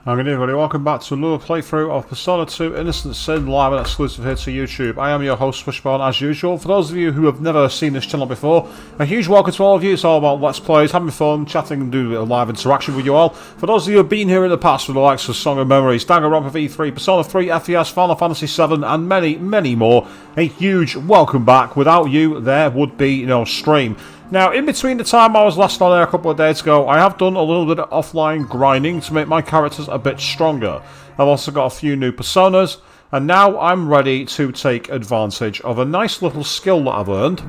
Hi everybody, welcome back to another playthrough of Persona 2 Innocent Sin, live and exclusive here to YouTube. I am your host, Xibalba, as usual. For those of you who have never seen this channel before, a huge welcome to all of you. It's all about Let's Plays, having fun, chatting and doing a bit of live interaction with you all. For those of you who have been here in the past with the likes of Song of Memories, Danganronpa V3, Persona 3, FES, Final Fantasy 7 and many, many more, a huge welcome back. Without you, there would be no stream. Now, in between the time I was last on air a couple of days ago, I have done a little bit of offline grinding to make my characters a bit stronger. I've also got a few new personas, and now I'm ready to take advantage of a nice little skill that I've earned.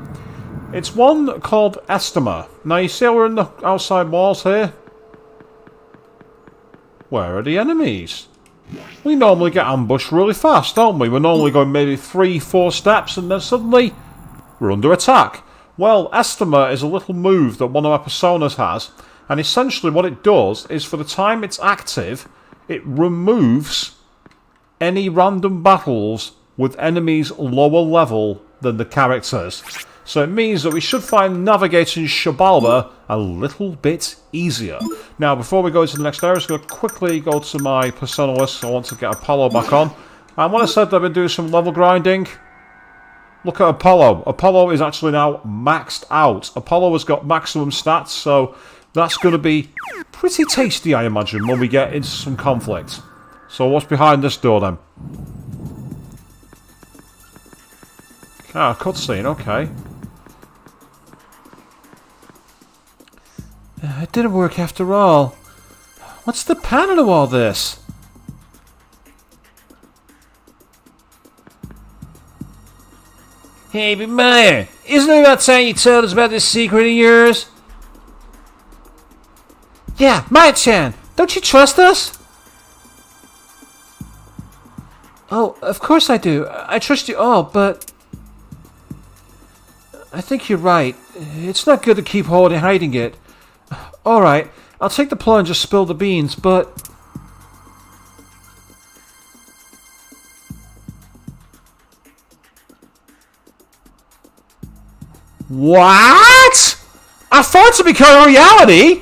It's one called Estima. Now, you see how we're in the outside walls here? Where are the enemies? We normally get ambushed really fast, don't we? We're normally going maybe 3-4 steps, and then suddenly we're under attack. Well, Estima is a little move that one of my personas has, and essentially what it does is for the time it's active, it removes any random battles with enemies lower level than the characters. So it means that we should find navigating Xibalba a little bit easier. Now, before we go into the next area, I'm just going to quickly go to my persona list. I want to get Apollo back on. And when I said that I've been doing some level grinding, look at Apollo. Apollo is actually now maxed out. Apollo has got maximum stats, so that's going to be pretty tasty, I imagine, when we get into some conflict. So what's behind this door, then? Ah, cutscene, okay. It didn't work after all. What's the pattern of all this? Hey, but Maya, isn't it about time you told us about this secret of yours? Yeah, Maya-chan, don't you trust us? Oh, of course I do. I trust you all, but I think you're right. It's not good to keep hiding it. Alright, I'll take the plunge and spill the beans, but What? I thought to become a reality!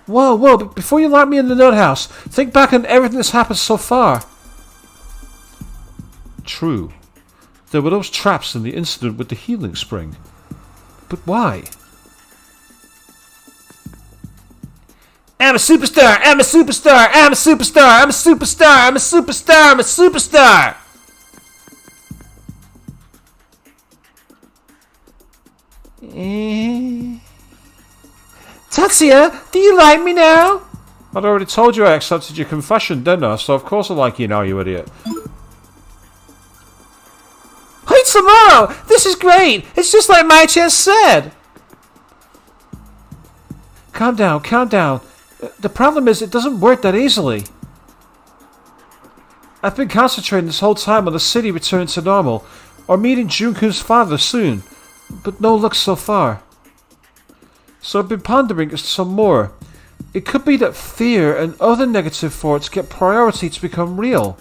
Whoa, but before you lock me in the nut house, think back on everything that's happened so far. True. There were those traps in the incident with the healing spring. But why? I'm a superstar! I'm a superstar! I'm a superstar! I'm a superstar! I'm a superstar! I'm a superstar! Tatsuya, do you like me now? I'd already told you I accepted your confession, didn't I? So of course I like you now, you idiot. Wait tomorrow! This is great! It's just like Mai-chan said! Calm down, calm down. The problem is it doesn't work that easily. I've been concentrating this whole time on the city returning to normal, or meeting Junkun's father soon, but no luck so far. So I've been pondering some more. It could be that fear and other negative thoughts get priority to become real.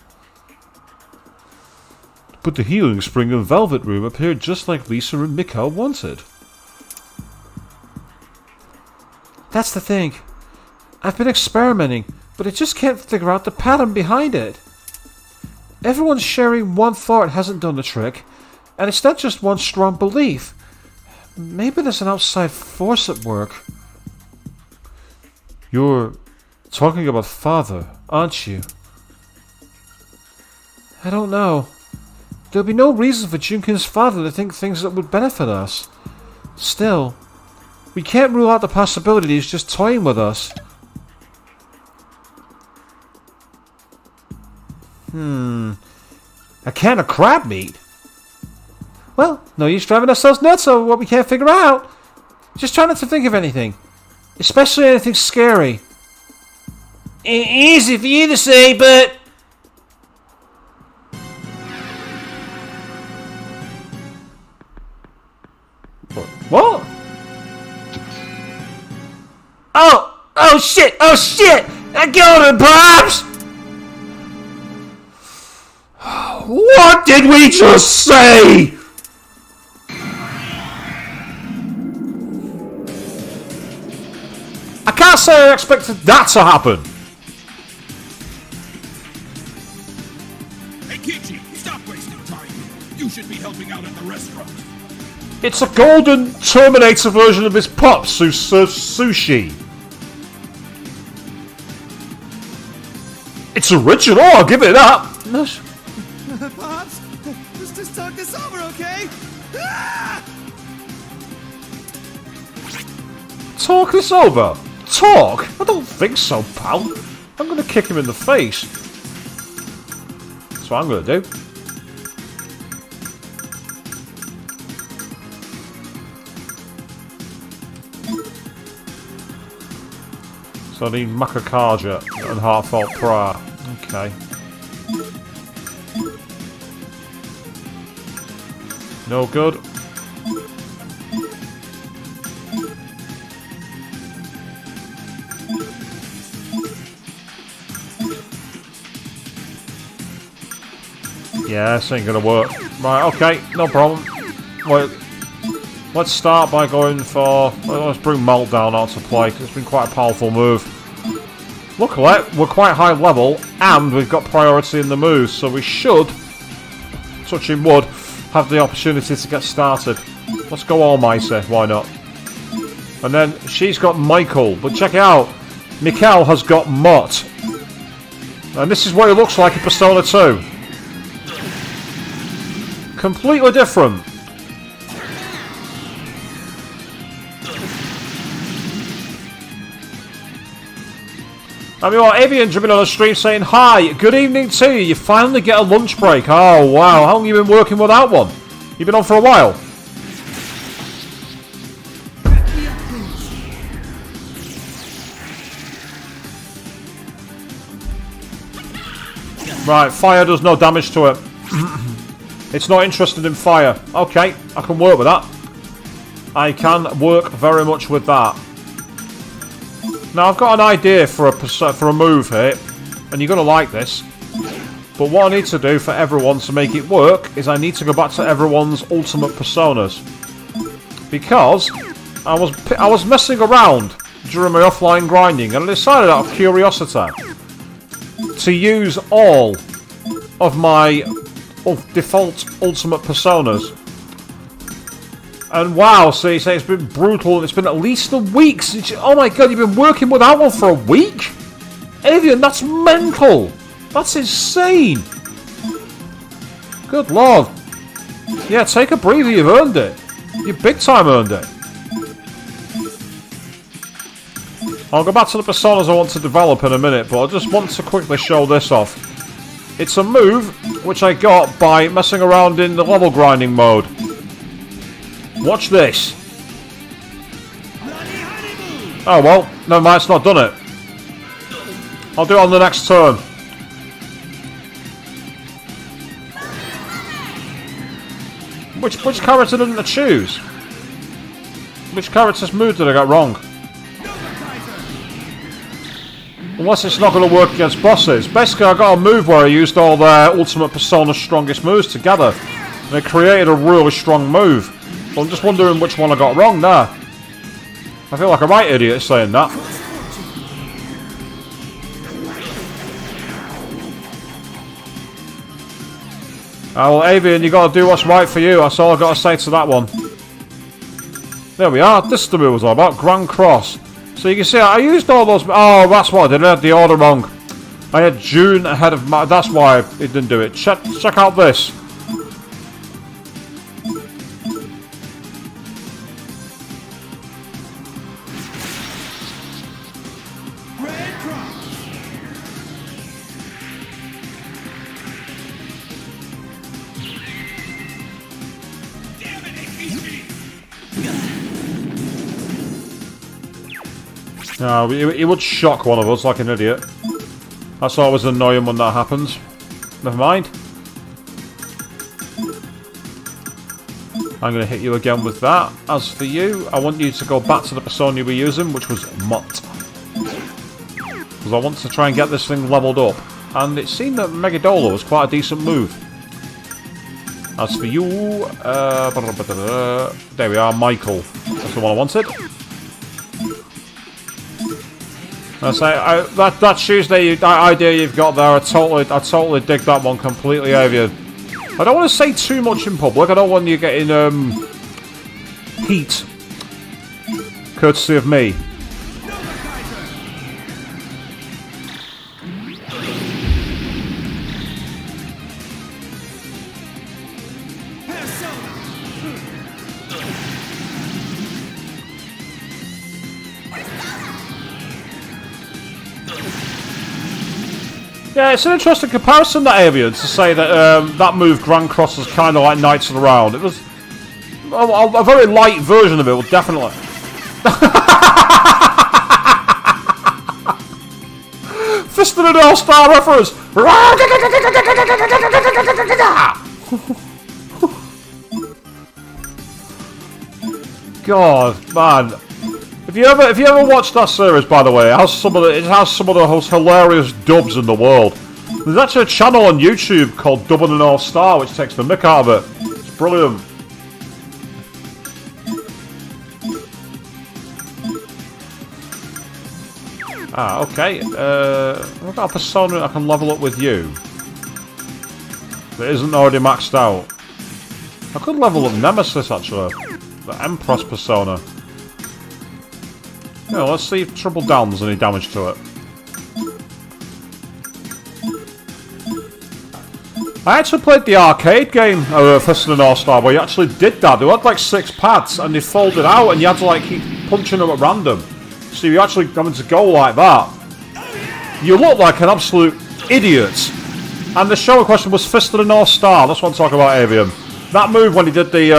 But the healing spring and velvet room appeared just like Lisa and Mikhail wanted. That's the thing. I've been experimenting, but I just can't figure out the pattern behind it. Everyone sharing one thought hasn't done the trick, and it's not just one strong belief. Maybe there's an outside force at work. You're talking about father, aren't you? I don't know. There'll be no reason for Junkun's father to think things that would benefit us. Still, we can't rule out the possibility he's just toying with us. A can of crab meat? Well, no use driving ourselves nuts over what we can't figure out. Just try not to think of anything. Especially anything scary. Easy for you to say, but What? Oh shit! Oh shit! I got it, Pops! What did we just say? I can't say I expected that to happen. Hey, Kichi, stop wasting time. You should be helping out at the restaurant. It's a golden Terminator version of his pops who serves sushi. It's original, I'll give it that. Pops, let's just talk this over, okay? Ah! Talk this over. Talk? I don't think so, pal. I'm gonna kick him in the face. That's what I'm gonna do. So I need Makakaja and Heartfelt Prayer. Okay. No good. Yeah, this ain't gonna work. Right, okay, no problem. Wait, let's start by going for... Well, let's bring Meltdown out to play, because it's been quite a powerful move. Luckily, we're quite high level, and we've got priority in the moves, so we should, touching wood, have the opportunity to get started. Let's go Almighty, why not? And then she's got Michael, but check it out. Mikkel has got Mott. And this is what it looks like in Persona 2. Completely different. I mean, what, Avian jumping on the stream saying, "Hi, good evening to you. You finally get a lunch break." Oh, wow. How long have you been working without one? You've been on for a while. Right, fire does no damage to it. It's not interested in fire. Okay, I can work with that. I can work very much with that. Now, I've got an idea for a move here, and you're going to like this. But what I need to do for everyone to make it work is I need to go back to everyone's ultimate personas. Because I was messing around during my offline grinding, and I decided out of curiosity to use all of my default ultimate personas. And wow, so you say it's been brutal. It's been at least a week since you... Oh my god, you've been working without one for a week? Avian, that's mental. That's insane. Good lord. Yeah, take a breather, you've earned it. You big time earned it. I'll go back to the personas I want to develop in a minute, but I just want to quickly show this off. It's a move which I got by messing around in the level grinding mode. Watch this. Oh well, never mind, it's not done it. I'll do it on the next turn. Which character didn't I choose? Which character's move did I get wrong? Unless it's not going to work against bosses. Basically, I got a move where I used all their Ultimate Persona's strongest moves together. And it created a really strong move. But I'm just wondering which one I got wrong there. I feel like a right idiot saying that. Well, Avian, you got to do what's right for you. That's all I got to say to that one. There we are. This is the move I was all about. Grand Cross. So you can see I used all those... Oh, that's why I did. I had the order wrong. I had June ahead of my... That's why it didn't do it. Check out this. No, he would shock one of us like an idiot. That's always annoying when that happens. Never mind. I'm going to hit you again with that. As for you, I want you to go back to the persona you were using, which was Mutt. Because I want to try and get this thing leveled up. And it seemed that Megadola was quite a decent move. As for you, there we are, Michael. That's the one I wanted. I say that Tuesday idea you've got there, I totally dig that one completely, Avian. I don't want to say too much in public. I don't want you getting heat, courtesy of me. Yeah, it's an interesting comparison, that Avian, to say that that move Grand Cross is kind of like Knights of the Round. It was a very light version of it, well, definitely. Fist of the North Star reference! God, man. If you ever watched that series, by the way, it has some of the most hilarious dubs in the world. There's actually a channel on YouTube called Dubbing the North Star, which takes the mick out of it. It's brilliant. Ah, okay. I've got a persona I can level up with you. That isn't already maxed out. I could level up Nemesis, actually. The Empress persona. Yeah, let's see if Triple Down does any damage to it. I actually played the arcade game of Fist of the North Star where you actually did that. They had like 6 pads and they folded out and you had to like keep punching them at random. So you actually having to go like that. You look like an absolute idiot. And the show in question was Fist of the North Star. That's what I'm talking about, Avian. That move when he did the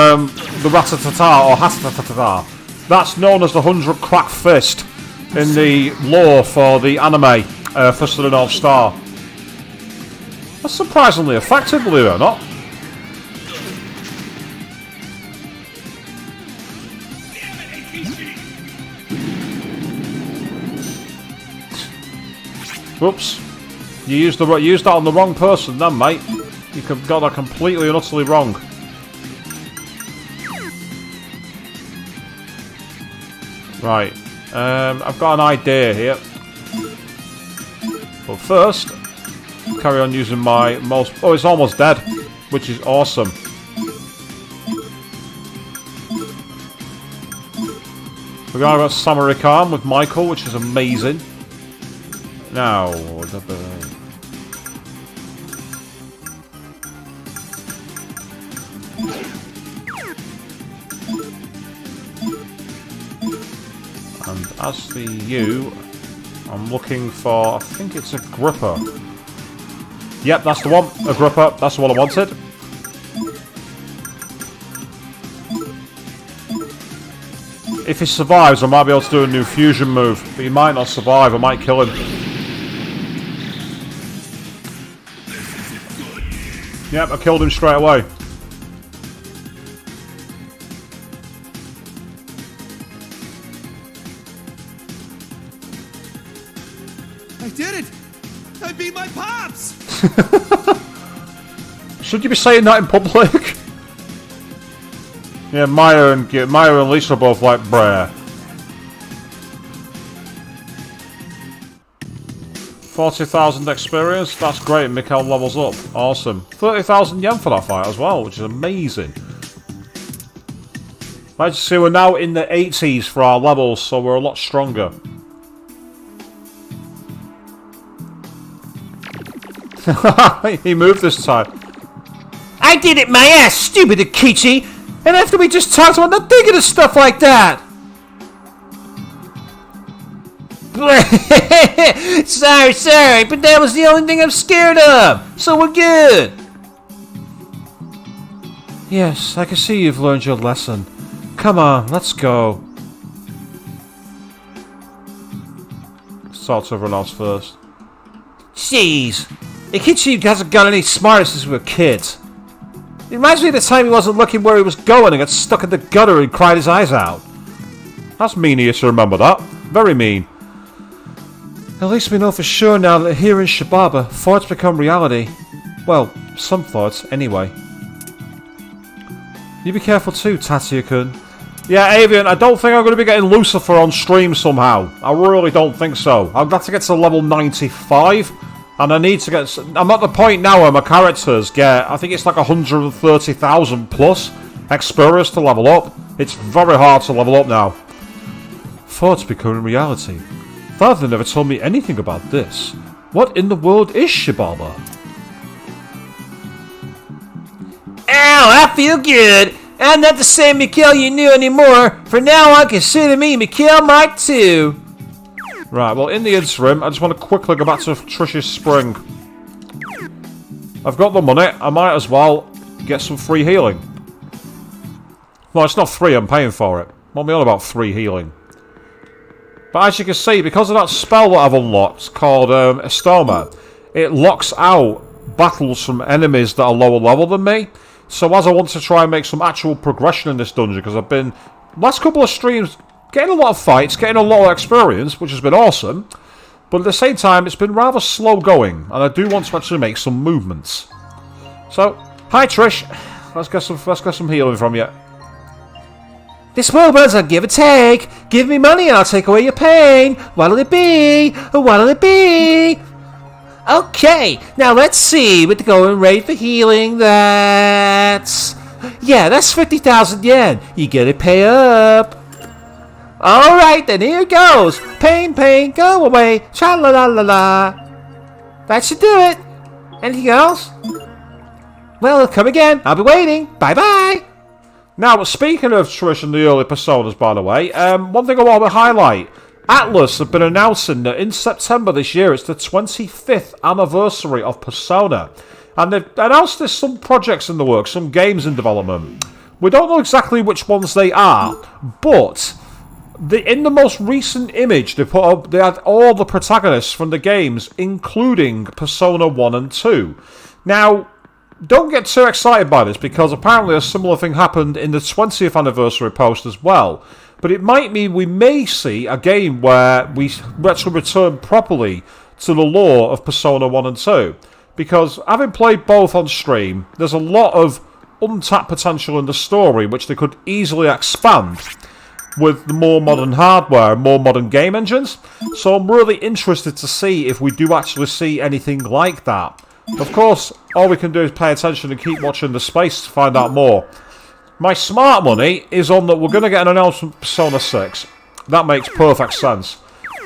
Ratatata or Hatatata. That's known as the 100 Crack Fist in the lore for the anime Fist of the North Star. That's surprisingly effective, believe it or not. Whoops. You used that on the wrong person then, mate. You got that completely and utterly wrong. Right, I've got an idea here. But first, carry on using my most... Oh, it's almost dead, which is awesome. We're going to go Samurai Khan with Michael, which is amazing. Now... And as for you, I'm looking for, I think it's a gripper. Yep, that's the one, a gripper, that's the one I wanted. If he survives, I might be able to do a new fusion move, but he might not survive, I might kill him. Yep, I killed him straight away. I did it! I beat my pops! Should you be saying that in public? Yeah, Maya and Lisa are both like, bruh. 40,000 experience, that's great, Mikhail levels up, awesome. 30,000 yen for that fight as well, which is amazing. Let's see, we're now in the 80s for our levels, so we're a lot stronger. He moved this time. I did it my ass, stupid Akichi! And after we just talked about not thinking of stuff like that! Sorry, but that was the only thing I'm scared of! So we're good! Yes, I can see you've learned your lesson. Come on, let's go. Let's talk to everyone else first. Jeez, Akichi hasn't got any smarter since we were kids. It reminds me of the time he wasn't looking where he was going and got stuck in the gutter and cried his eyes out. That's mean of you to remember that. Very mean. At least we know for sure now that here in Xibalba, thoughts become reality. Well, some thoughts, anyway. You be careful too, Tatsuya-kun. Yeah, Avian, I don't think I'm going to be getting Lucifer on stream somehow. I really don't think so. I've got to get to level 95, and I need to get... I'm at the point now where my characters get, I think it's like 130,000 plus experience to level up. It's very hard to level up now. Thoughts becoming reality. Father never told me anything about this. What in the world is Xibalba? Ow, I feel good. I'm not the same Mikhail you knew anymore. For now on, consider me Mikhail Mark II. Right, well, in the interim, I just want to quickly go back to Trish's Spring. I've got the money. I might as well get some free healing. Well, it's not free. I'm paying for it. What am I on about free healing? But as you can see, because of that spell that I've unlocked called Estoma, it locks out battles from enemies that are lower level than me. So as I want to try and make some actual progression in this dungeon, because I've been, last couple of streams, getting a lot of fights, getting a lot of experience, which has been awesome. But at the same time, it's been rather slow going, and I do want to actually make some movements. So, hi Trish, let's get some healing from you. This world's a give and take. Give me money and I'll take away your pain. What'll it be? What'll it be? Okay, now let's see. With the going rate for healing, that's 50,000 yen. You gotta pay up. Alright, then here goes. Pain, pain, go away. Cha la la la la. That should do it. Anything else? Well, come again. I'll be waiting. Bye bye. Now, speaking of Trish and the early Personas, by the way, one thing I want to highlight. Atlas have been announcing that in September this year, it's the 25th anniversary of Persona. And they've announced there's some projects in the works, some games in development. We don't know exactly which ones they are, but in the most recent image they put up, they had all the protagonists from the games, including Persona 1 and 2. Now, don't get too excited by this, because apparently a similar thing happened in the 20th anniversary post as well. But it might mean we may see a game where we actually return properly to the lore of Persona 1 and 2. Because having played both on stream, there's a lot of untapped potential in the story which they could easily expand with the more modern hardware and more modern game engines. So I'm really interested to see if we do actually see anything like that. Of course, all we can do is pay attention and keep watching the space to find out more. My smart money is on that we're going to get an announcement for Persona 6. That makes perfect sense.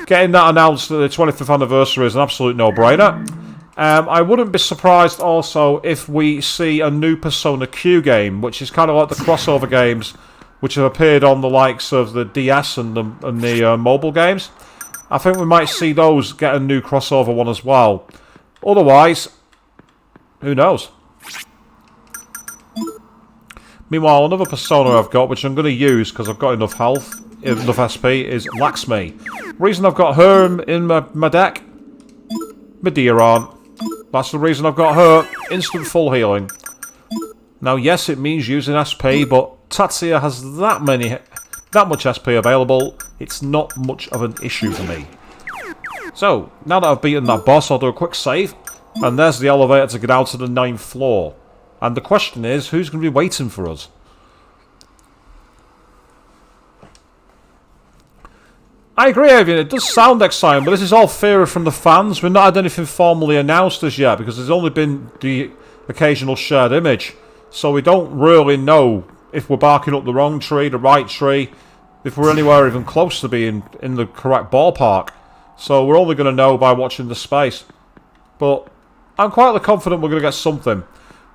Getting that announced at the 25th anniversary is an absolute no-brainer. I wouldn't be surprised also if we see a new Persona Q game, which is kind of like the crossover games which have appeared on the likes of the DS and the mobile games. I think we might see those get a new crossover one as well. Otherwise, who knows? Meanwhile, another Persona I've got, which I'm going to use because I've got enough health, enough SP, is Laxmi. Reason I've got her in my deck, Medeiron. That's the reason I've got her. Instant full healing. Now, yes, it means using SP, but Tatsuya has that much SP available. It's not much of an issue for me. So, now that I've beaten that boss, I'll do a quick save. And there's the elevator to get out to the 9th floor. And the question is, who's going to be waiting for us? I agree, Avian, it does sound exciting, but this is all theory from the fans. We've not had anything formally announced as yet, because there's only been the occasional shared image. So we don't really know if we're barking up the wrong tree, the right tree, if we're anywhere even close to being in the correct ballpark. So we're only going to know by watching the space. But I'm quietly confident we're going to get something.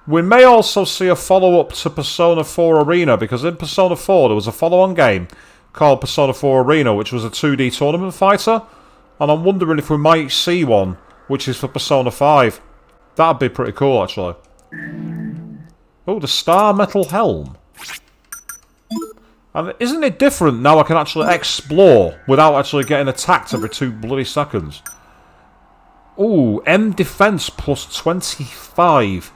We may also see a follow-up to Persona 4 Arena, because in Persona 4 there was a follow-on game called Persona 4 Arena, which was a 2D tournament fighter. And I'm wondering if we might see one, which is for Persona 5. That'd be pretty cool, actually. Oh, the Star Metal Helm. And isn't it different now I can actually explore without actually getting attacked every 2 bloody seconds? Ooh, M defense plus 25.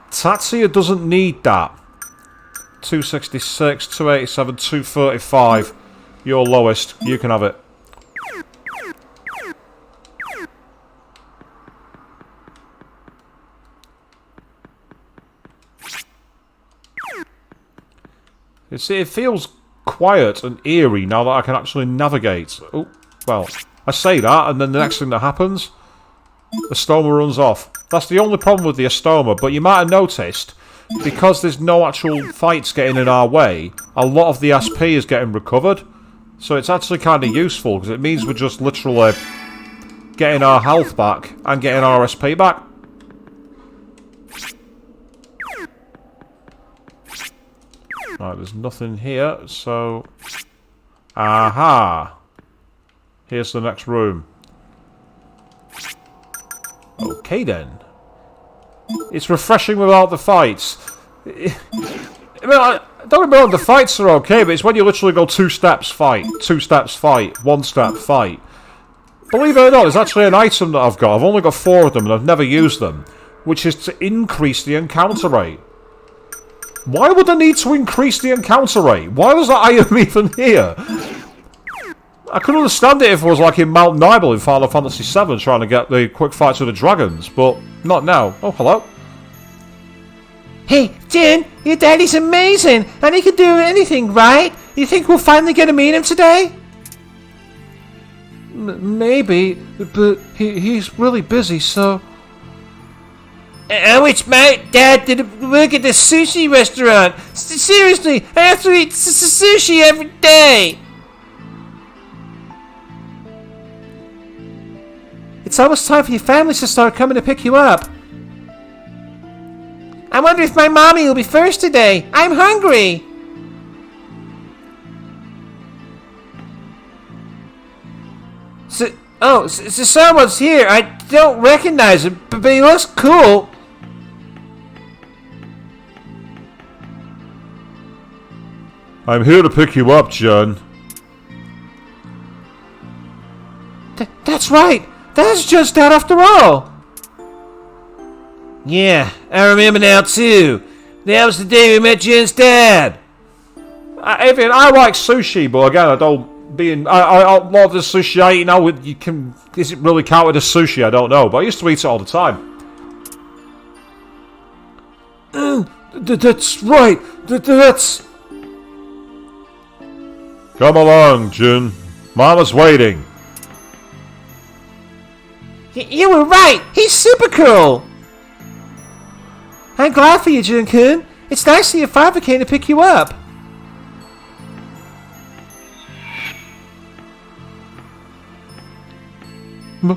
Tatsuya doesn't need that. 266, 287, 235. Your lowest. You can have it. You see, it feels quiet and eerie now that I can actually navigate. Oh, well, I say that, and then the next thing that happens, the Astoma runs off. That's the only problem with the Astoma, but you might have noticed, because there's no actual fights getting in our way, a lot of the SP is getting recovered. So it's actually kind of useful, because it means we're just literally getting our health back and getting our SP back. Right, there's nothing here, so... Aha! Here's the next room. Okay then. It's refreshing without the fights. I mean, don't get me wrong, the fights are okay, but it's when you literally go 2 steps fight, 2 steps fight, 1 step fight. Believe it or not, there's actually an item that I've got. I've only got 4 of them and I've never used them, which is to increase the encounter rate. Why would I need to increase the encounter rate? Why was that item even here? I could understand it if it was like in Mount Nibel in Final Fantasy VII trying to get the quick fights with the dragons, but not now. Oh, hello. Hey, Jin, your daddy's amazing, and he can do anything, right? You think we'll finally get to meet him today? Maybe, but he's really busy, so... I wish my dad did work at the sushi restaurant. Seriously, I have to eat sushi every day. It's almost time for your families to start coming to pick you up. I wonder if my mommy will be first today. I'm hungry. So someone's here. I don't recognize him, but he looks cool. I'm here to pick you up, John. That's right. That's just that after all. Yeah, I remember now too. That was the day we met Jen's dad. Evan, I like sushi, but again, I don't... I love the sushi I eat now. Is it really counted as sushi? I don't know, but I used to eat it all the time. That's right. That's... Come along, Jun. Mama's waiting. You were right. He's super cool. I'm glad for you, Jun-kun. It's nice that your father came to pick you up.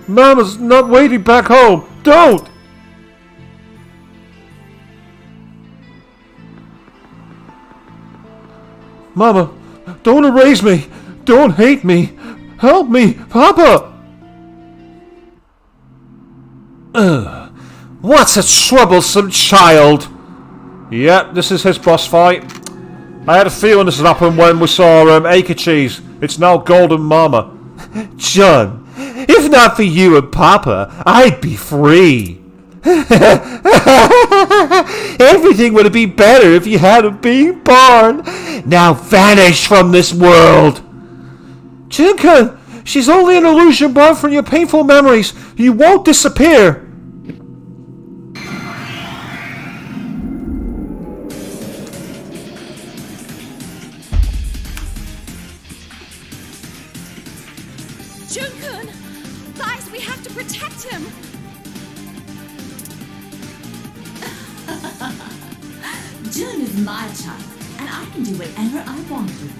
Mama's not waiting back home. Don't! Mama, don't erase me. Don't hate me. Help me, Papa! What a troublesome child. Yep, this is his boss fight. I had a feeling this would happen when we saw Aikachi's. It's now Golden Mama. John, if not for you and Papa, I'd be free. Everything would have been better if you hadn't been born. Now vanish from this world. Jun-kun, she's only an illusion born from your painful memories. You won't disappear. Jun-kun! Guys, we have to protect him! Jun is my child, and I can do whatever I want with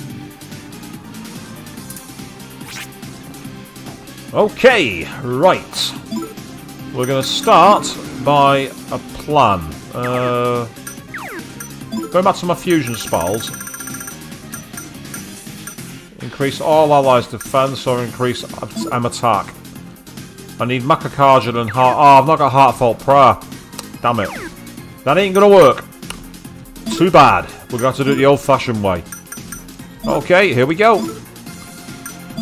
him. Okay, right. We're going to start by a plan. Going back to my fusion spells. Increase all allies' defense or increase M attack. I need Makakajan and Heart... Oh, I've not got Heartfelt Prayer. Damn it. That ain't gonna work. Too bad. We're going to have to do it the old-fashioned way. Okay, here we go.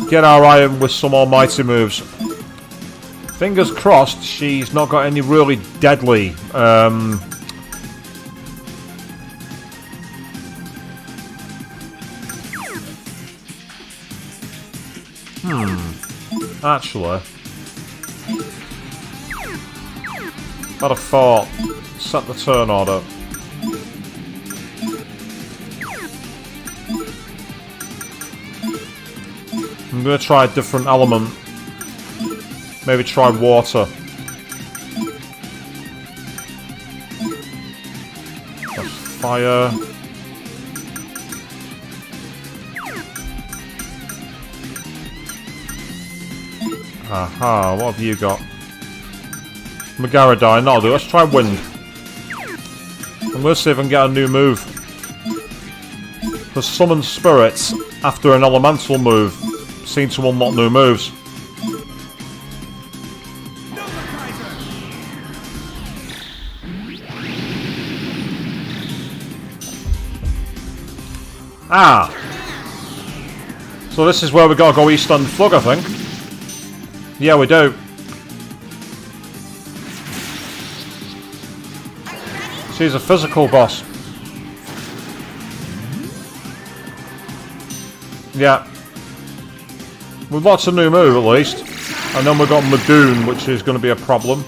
Get our iron with some almighty moves. Fingers crossed she's not got any really deadly... Actually, I'd have thought, set the turn order. I'm going to try a different element. Maybe try water. That's fire. Aha, what have you got? Megarodine, that'll do. Let's try wind. I'm going to see if I can get a new move. The summon spirits after an elemental move seem to unlock new moves. Ah! So this is where we gotta go east on the Flug, I think. Yeah, we do. She's a physical boss. Yeah. With lots of new move, at least. And then we've got Madoon, which is going to be a problem.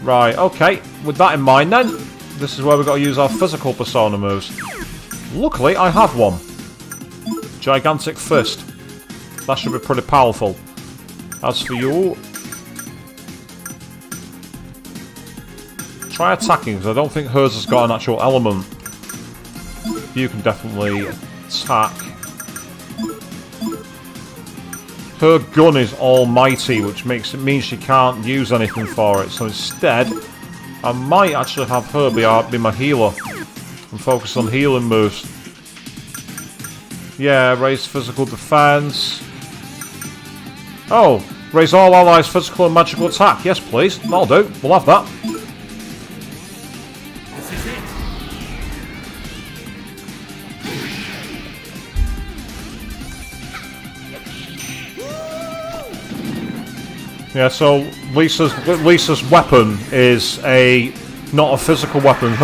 Right, okay. With that in mind, then, this is where we've got to use our physical persona moves. Luckily, I have one. Gigantic Fist. That should be pretty powerful. As for you... try attacking, because I don't think hers has got an actual element. You can definitely attack. Her gun is almighty, which means she can't use anything for it. So instead, I might actually have her be my healer and focus on healing moves. Yeah, raise physical defense. Oh, raise all allies' physical and magical attack. Yes, please. That'll do. We'll have that. Yeah, so Lisa's weapon is not a physical weapon.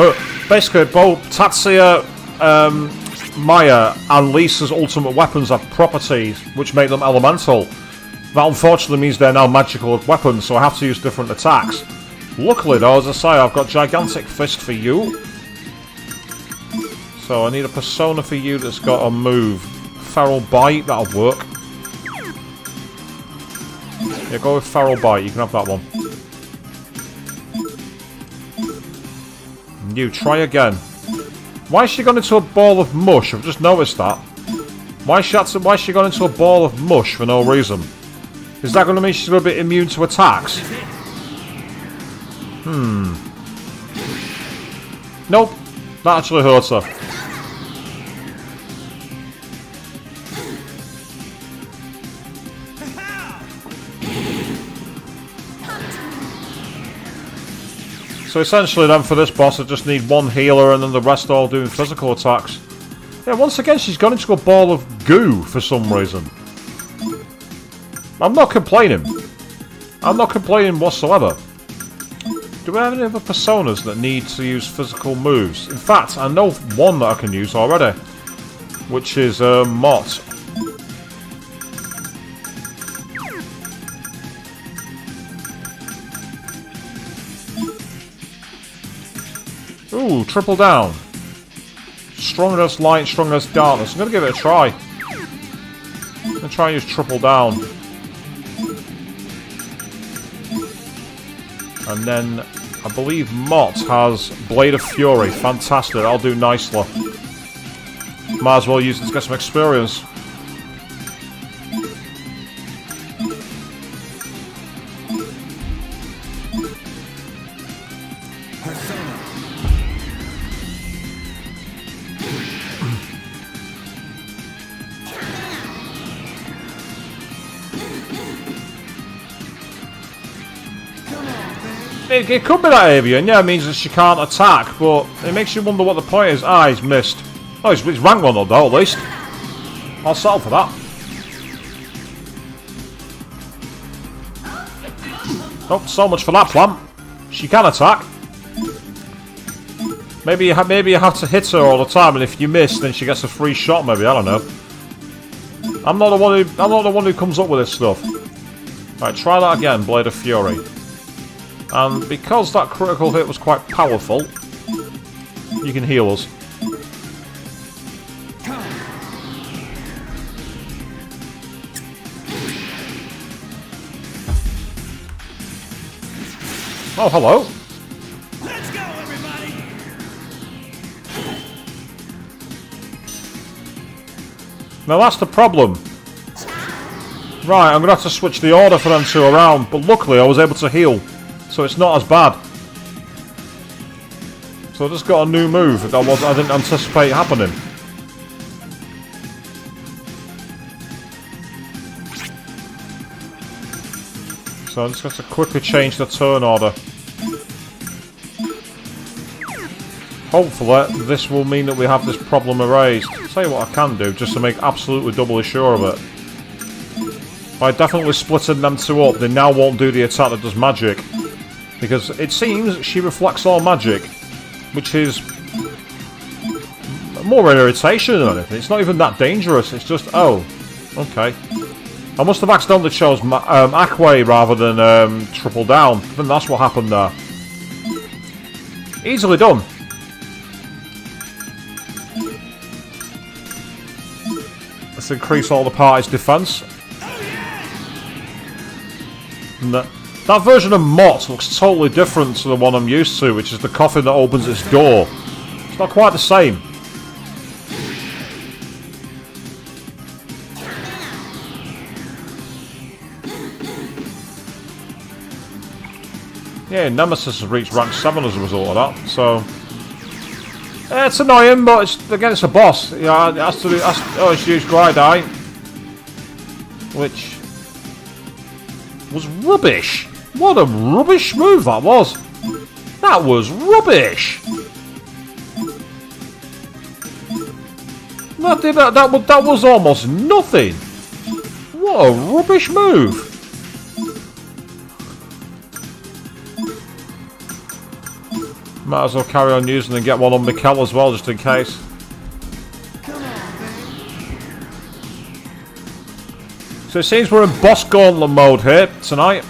Basically, both Tatsuya, Maya, and Lisa's ultimate weapons have properties which make them elemental. That unfortunately means they're now magical weapons, so I have to use different attacks. Luckily, though, as I say, I've got Gigantic Fist for you. So I need a persona for you that's got a move. Feral Bite, that'll work. Yeah, go with Feral Bite, you can have that one. And you, try again. Why has she gone into a ball of mush? I've just noticed that. Why has she gone into a ball of mush for no reason? Is that going to mean she's going to be immune to attacks? Nope. That actually hurts her. So essentially then for this boss I just need one healer and then the rest all doing physical attacks. Yeah, once again she's gone into a ball of goo for some reason. I'm not complaining. I'm not complaining whatsoever. Do we have any other personas that need to use physical moves? In fact, I know one that I can use already. Which is Mott. Ooh, triple down. Strongest light, strongest darkness. I'm going to give it a try. I'm going to try and use triple down. And then, I believe Mott has Blade of Fury. Fantastic, that'll do nicely. Might as well use it to get some experience. It could be that avian, yeah, it means that she can't attack, but it makes you wonder what the point is. Ah, he's missed. Oh, he's rank 1 though, at least. I'll settle for that. Oh, so much for that plant. She can attack. Maybe you have to hit her all the time, and if you miss, then she gets a free shot. Maybe, I don't know. I'm not the one who comes up with this stuff. Right, try that again, Blade of Fury. And because that critical hit was quite powerful, you can heal us. Oh, hello. Let's go, everybody! Now that's the problem. Right, I'm going to have to switch the order for them two around, but luckily I was able to heal, so it's not as bad. So I just got a new move that I didn't anticipate happening. So I'm just going to quickly change the turn order. Hopefully this will mean that we have this problem erased. I'll tell you what I can do, just to make absolutely doubly sure of it. By definitely splitting them two up, they now won't do the attack that does magic. Because it seems she reflects all magic. Which is more an irritation than anything. It's not even that dangerous, it's just, oh, okay. I must have accidentally chose Aquay rather than Triple Down. I think that's what happened there. Easily done. Let's increase all the party's defense. And that version of Mott looks totally different to the one I'm used to, which is the coffin that opens its door. It's not quite the same. Yeah, Nemesis has reached rank 7 as a result of that, so... it's annoying, but it's a boss. Yeah, it has to do... oh, it's used Glide-Eye. Which... was rubbish. What a rubbish move that was. That was rubbish. That was almost nothing. What a rubbish move. Might as well carry on using and get one on Mikkel as well, just in case. So it seems we're in boss gauntlet mode here tonight.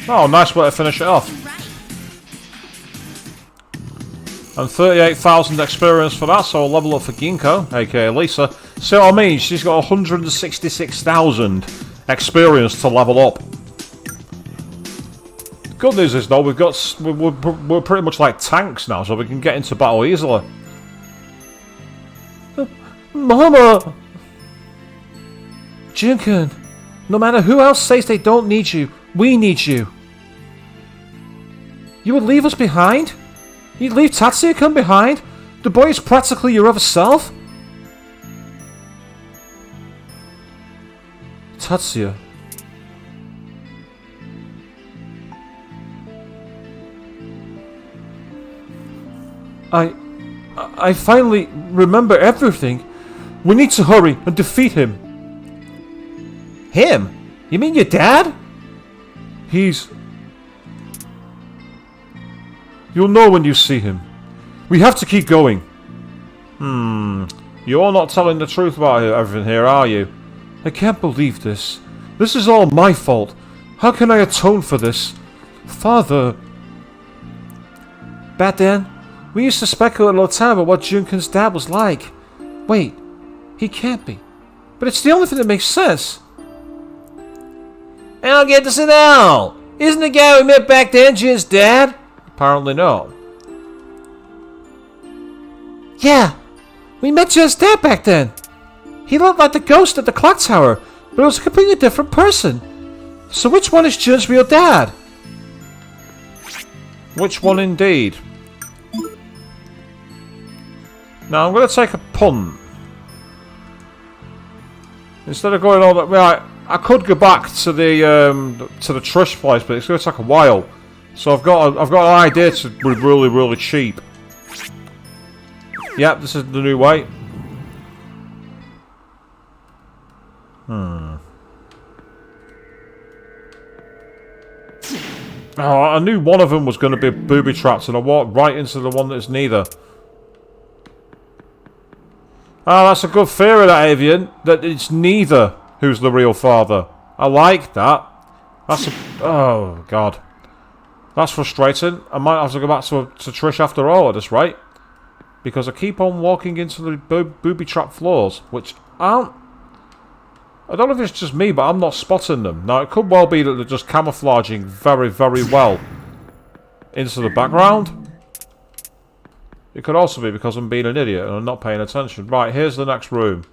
Oh, nice way to finish it off. And 38,000 experience for that, so a level up for Ginkgo, aka Lisa. See what I mean? She's got 166,000 experience to level up. Good news is though, we're pretty much like tanks now, so we can get into battle easily. Mama! Junkun, no matter who else says they don't need you, we need you. You would leave us behind? You'd leave Tatsuya-kun behind? The boy is practically your other self? Tatsuya. I finally remember everything. We need to hurry and defeat him. Him? You mean your dad? He's... You'll know when you see him. We have to keep going. You're not telling the truth about everything here, are you? I can't believe this. This is all my fault. How can I atone for this? Father... Back then, we used to speculate all the time about what Junkun's dad was like. Wait, he can't be. But it's the only thing that makes sense. I'll get to sit down. Isn't the guy we met back then Jun's dad? Apparently not. Yeah, we met Jun's dad back then. He looked like the ghost at the clock tower, but it was a completely different person. So which one is Jun's real dad? Which one indeed? Now I'm going to take a punt. Instead of going all that, right, I could go back to the Trish place, but it's going to take a while. So I've got an idea to be really, really cheap. Yep, this is the new way. Oh, I knew one of them was going to be booby trapped, and I walked right into the one that's neither. Oh, that's a good theory, that Avian. That it's neither who's the real father. I like that. That's a... oh, God. That's frustrating. I might have to go back to Trish after all at this rate. Because I keep on walking into the booby trap floors, which aren't... I don't know if it's just me, but I'm not spotting them. Now, it could well be that they're just camouflaging very, very well into the background. It could also be because I'm being an idiot and I'm not paying attention. Right, here's the next room.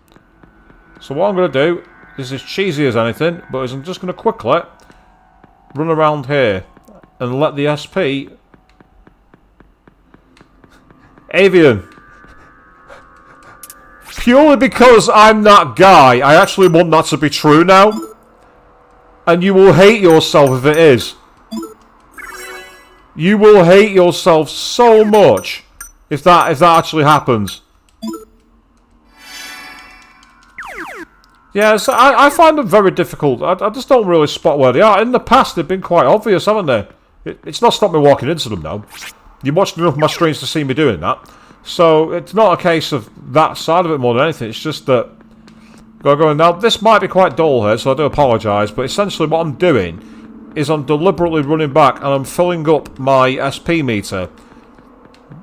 So what I'm going to do, this is cheesy as anything, but is I'm just going to quickly run around here and let the SP... Avian. Purely because I'm that guy, I actually want that to be true now. And you will hate yourself if it is. You will hate yourself so much if that actually happens. Yeah, so I find them very difficult. I just don't really spot where they are. In the past, they've been quite obvious, haven't they? It's not stopped me walking into them now. You watched enough of my streams to see me doing that. So, it's not a case of that side of it more than anything. It's just that... Going now, this might be quite dull here, so I do apologise. But essentially what I'm doing is I'm deliberately running back and I'm filling up my SP meter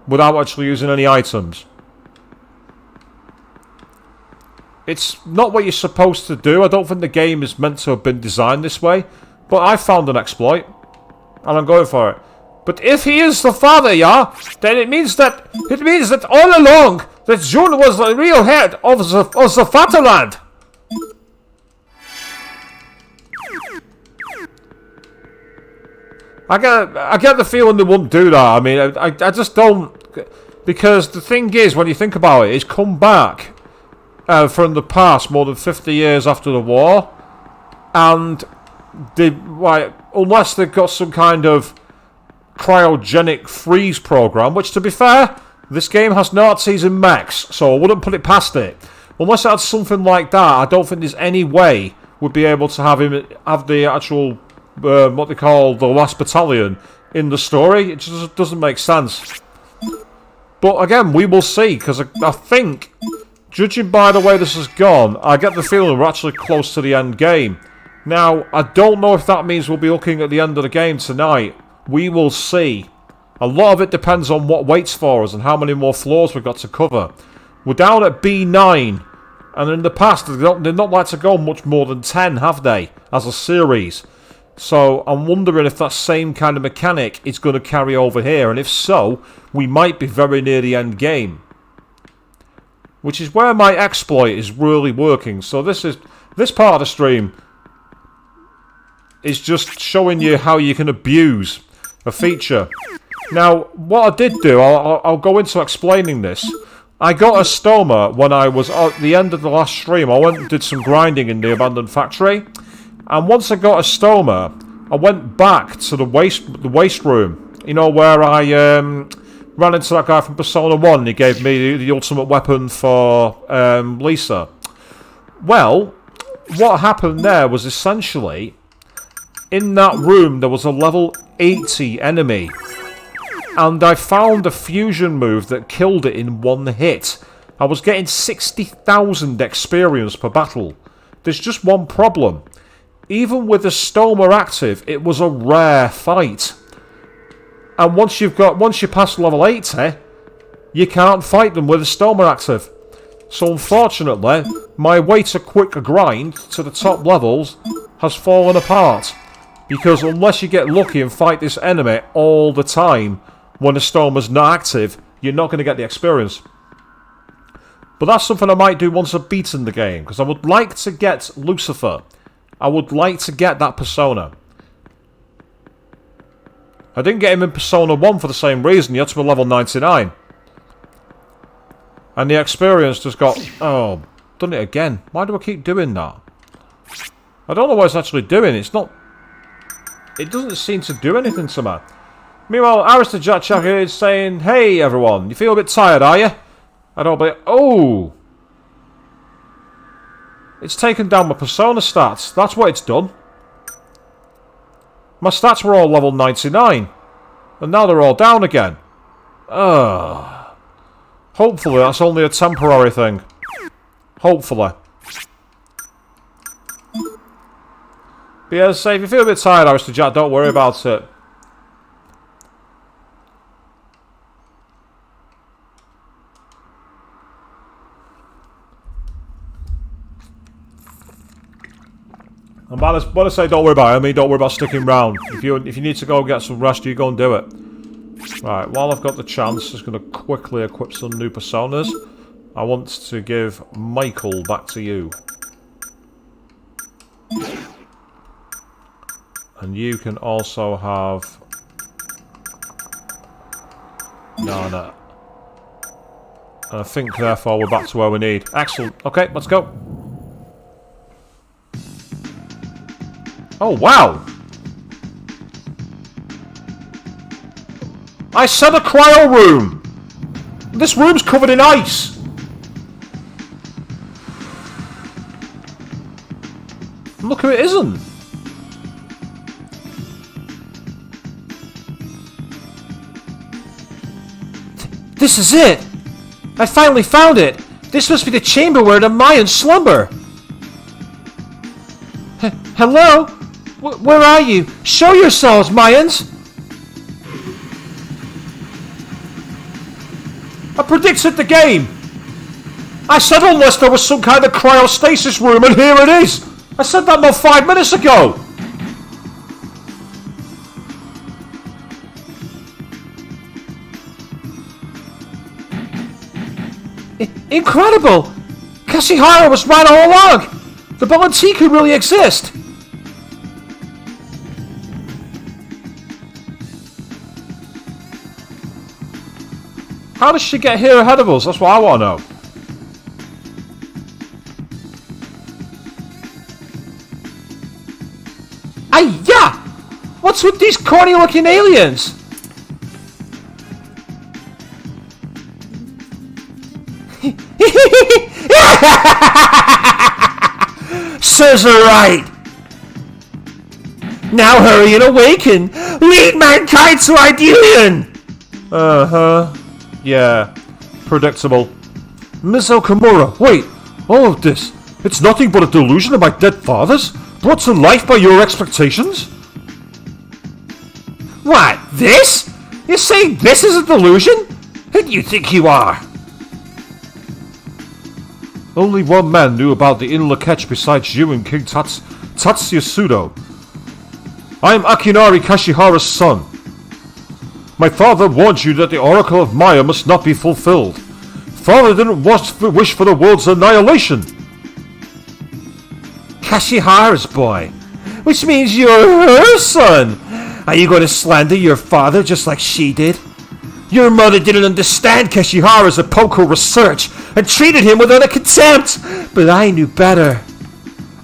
without actually using any items. It's not what you're supposed to do. I don't think the game is meant to have been designed this way. But I found an exploit. And I'm going for it. But if he is the father, yeah, then it means that all along that June was the real head of the fatherland. I get the feeling they wouldn't do that. I mean, I just don't, because the thing is, when you think about it, it's come back from the past more than 50 years after the war, and unless they've got some kind of cryogenic freeze program, which to be fair, this game has Nazis and mechs, so I wouldn't put it past it. Unless it had something like that, I don't think there's any way we'd be able to have the actual what they call the last battalion in the story. It just doesn't make sense. But again, we will see, because I think, judging by the way this has gone, I get the feeling we're actually close to the end game. Now, I don't know if that means we'll be looking at the end of the game tonight. We will see. A lot of it depends on what waits for us and how many more floors we've got to cover. We're down at B9, and in the past they've not like to go much more than 10, have they, as a series? So I'm wondering if that same kind of mechanic is going to carry over here, and if so, we might be very near the end game. Which is where my exploit is really working. So this part of the stream is just showing you how you can abuse a feature. Now, what I did do, I'll go into explaining this. I got a stoma when I was at the end of the last stream. I went and did some grinding in the abandoned factory. And once I got a stoma, I went back to the waste room. You know, where I ran into that guy from Persona 1 and he gave me the ultimate weapon for Lisa. Well, what happened there was essentially, in that room there was a level 80 enemy. And I found a fusion move that killed it in one hit. I was getting 60,000 experience per battle. There's just one problem. Even with the stoma active, it was a rare fight. And once you pass level 80, you can't fight them with a stoma active. So unfortunately, my way to quick grind to the top levels has fallen apart. Because unless you get lucky and fight this enemy all the time, when the stoma's not active, you're not going to get the experience. But that's something I might do once I've beaten the game, because I would like to get Lucifer. I would like to get that persona. I didn't get him in Persona 1 for the same reason. You had to be level 99. And the experience just got... Oh, done it again. Why do I keep doing that? I don't know what it's actually doing. It's not... It doesn't seem to do anything to me. Meanwhile, Aristocrat is saying, "Hey everyone, you feel a bit tired, are you?" I don't believe... Oh! It's taken down my Persona stats. That's what it's done. My stats were all level 99. And now they're all down again. Ugh. Hopefully that's only a temporary thing. Hopefully. But yeah, say, if you feel a bit tired, Aristocrat, don't worry about it. And when I say don't worry about it, I mean don't worry about sticking round. If you need to go get some rest, you go and do it. Right, while I've got the chance, just going to quickly equip some new personas. I want to give Michael back to you. And you can also have... No. And I think, therefore, we're back to where we need. Excellent. Okay, let's go. Oh, wow! I said a cryo room! This room's covered in ice! Look who it isn't! This is it! I finally found it! This must be the chamber where the Mayans slumber! Hello? Where are you? Show yourselves, Mayans! I predicted the game! I said unless there was some kind of cryostasis room, and here it is! I said that about 5 minutes ago! Incredible! Kashihara was right all along! The Balantiku really exist! How does she get here ahead of us? That's what I want to know. Ay-ya! What's with these corny-looking aliens? Serves her right! Now hurry and awaken! Lead mankind to Idelion! Uh-huh. Yeah. Predictable. Ms. Okamura, wait! All of this, it's nothing but a delusion of my dead fathers? Brought to life by your expectations? What? This? You're saying this is a delusion? Who do you think you are? Only one man knew about the inner catch besides you and King Tatsuya Sudo. I am Akinari Kashihara's son. My father warned you that the Oracle of Maya must not be fulfilled. Father didn't wish for the world's annihilation. Kashihara's boy. Which means you're her son. Are you going to slander your father just like she did? Your mother didn't understand Kashihara's apocal research and treated him with utter contempt. But I knew better.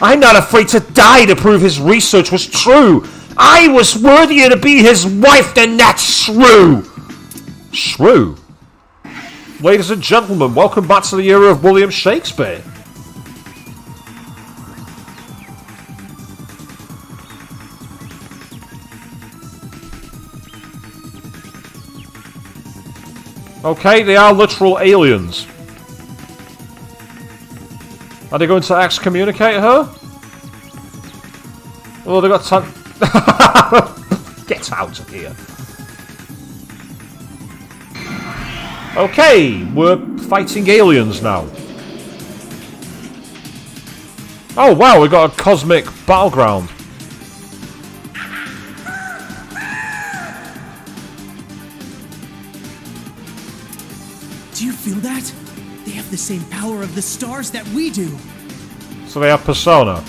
I'm not afraid to die to prove his research was true. I was worthier to be his wife than that shrew. Shrew? Ladies and gentlemen, welcome back to the era of William Shakespeare. Okay, they are literal aliens. Are they going to excommunicate her? Oh, they got time. Get out of here. Okay, we're fighting aliens now. Oh wow, we got a cosmic battleground. Do you feel that? They have the same power of the stars that we do. So they have persona.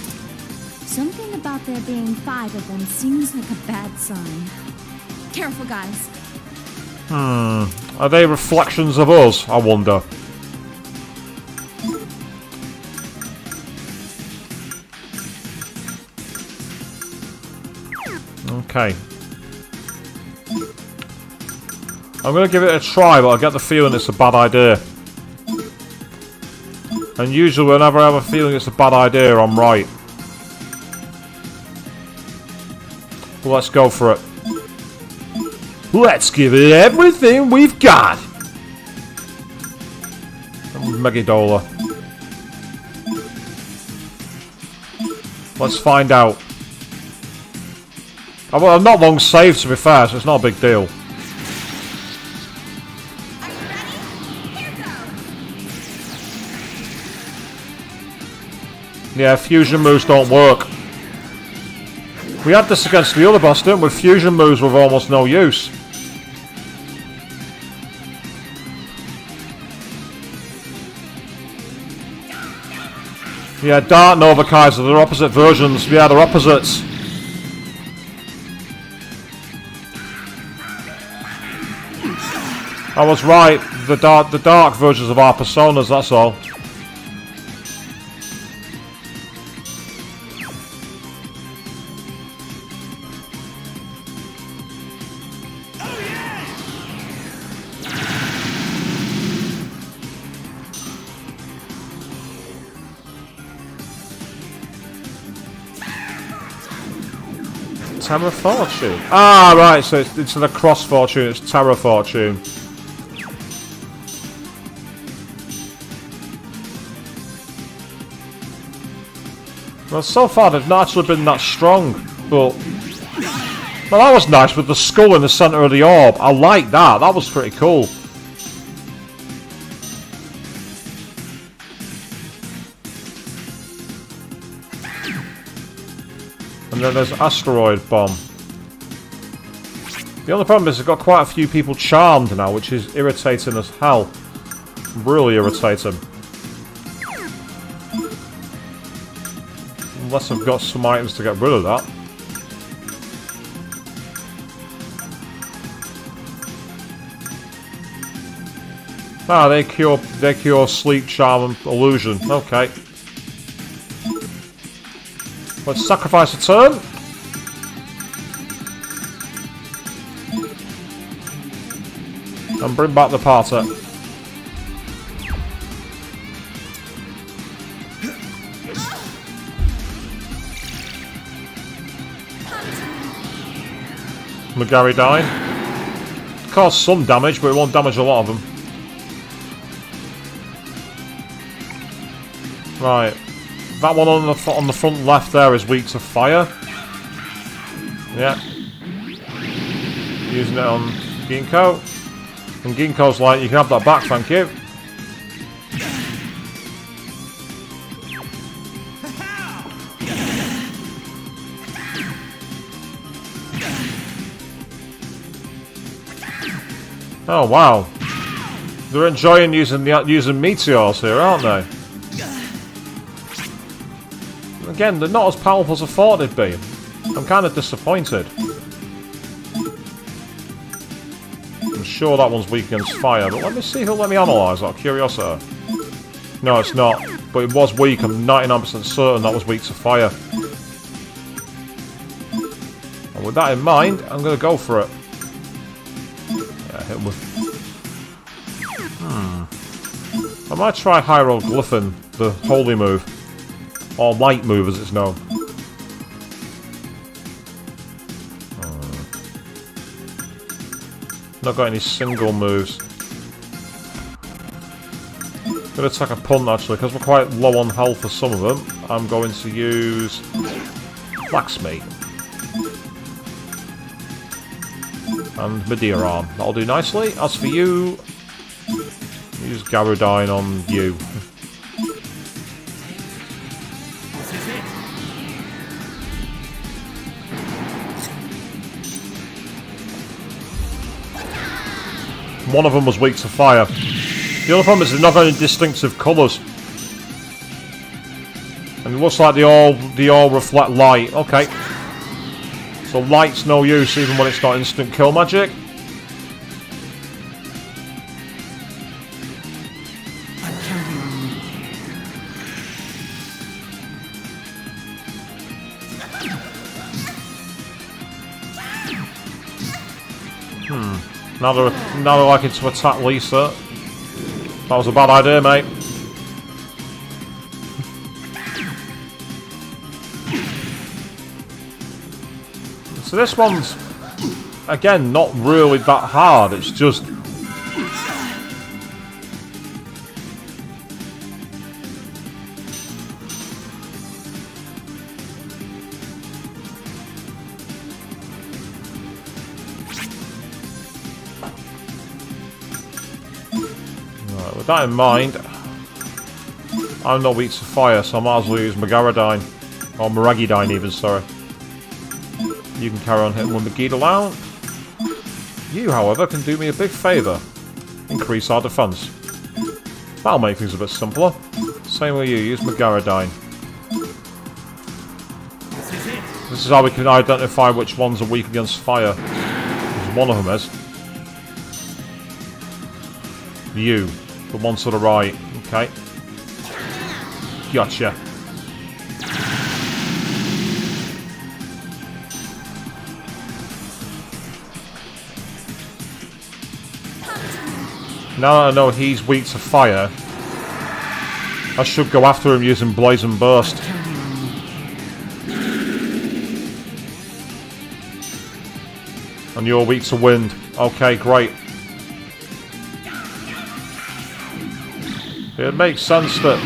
Something about there being 5 of them seems like a bad sign. Careful, guys. Are they reflections of us, I wonder? Okay. I'm going to give it a try, but I get the feeling it's a bad idea. And usually whenever I have a feeling it's a bad idea, I'm right. Well, let's go for it. Let's give it everything we've got! Megidola. Let's find out. I'm not long saved, to be fair, so it's not a big deal. Yeah, fusion moves don't work. We had this against the other boss, didn't we? Fusion moves with almost no use. Yeah, Dark Nova Kaiser, they're opposite versions. Yeah, they're opposites. I was right. The dark versions of our personas, that's all. Terra Fortune. Ah, right, so it's the Cross Fortune, it's Terra Fortune. Well, so far they've not actually been that strong, but... Well, that was nice with the skull in the centre of the orb. I like that, that was pretty cool. And then there's Asteroid Bomb. The only problem is they've got quite a few people charmed now, which is irritating as hell. Really irritating. Unless I've got some items to get rid of that. Ah, they cure sleep, charm, and illusion. Okay. Let's sacrifice a turn. And bring back the party. Magaridine. Cause some damage, but it won't damage a lot of them. Right. That one on the front left there is weak to fire. Yeah. Using it on Ginkgo. And Ginkgo's like, you can have that back, thank you. Oh wow. They're enjoying using meteors here, aren't they? Again, they're not as powerful as I thought they'd be. I'm kind of disappointed. I'm sure that one's weak against fire, but let me see if it'll let me analyse out of curiosity. No, it's not. But it was weak. I'm 99% certain that was weak to fire. And with that in mind, I'm going to go for it. Yeah, hit him with... I might try Hieroglyphin, the holy move. Or light move as it's known. Not got any single moves. Gonna take a punt actually, because we're quite low on health for some of them. I'm going to use Blacksmith. And Medeiron. That'll do nicely. As for you, use Garudine on you. One of them was weak to fire. The other problem is they've not got any distinctive colours. And it looks like they all reflect light. Okay. So light's no use even when it's not instant kill magic. Now they're liking to attack Lisa. That was a bad idea, mate. So this one's, again, not really that hard. It's just... With that in mind, I'm not weak to fire, so I might as well use Magaridine. Or Maragidine even, sorry. You can carry on hitting with Megiddo Lounge. You, however, can do me a big favour. Increase our defence. That'll make things a bit simpler. Same with you, use Megaradine. This is how we can identify which ones are weak against fire. Because one of them is. You. The one to the right. Okay. Gotcha. Now that I know he's weak to fire, I should go after him using Blazing Burst. And you're weak to wind. Okay, great. It makes sense that...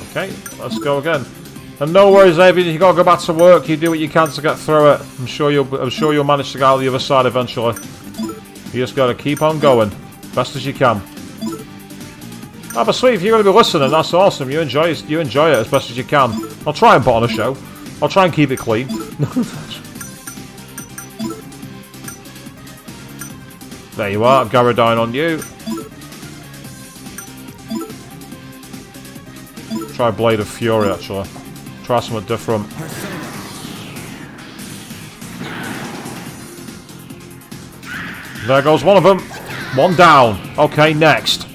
Okay, let's go again. And no worries, Avian, you gotta go back to work. You do what you can to get through it. I'm sure you'll manage to get out the other side eventually. You just gotta keep on going, best as you can. Ah, but sweet, if you're gonna be listening, that's awesome. You enjoy it as best as you can. I'll try and put on a show. I'll try and keep it clean. There you are, Garadine on you. Try Blade of Fury, actually. Try something different. There goes one of them. One down. Okay, next.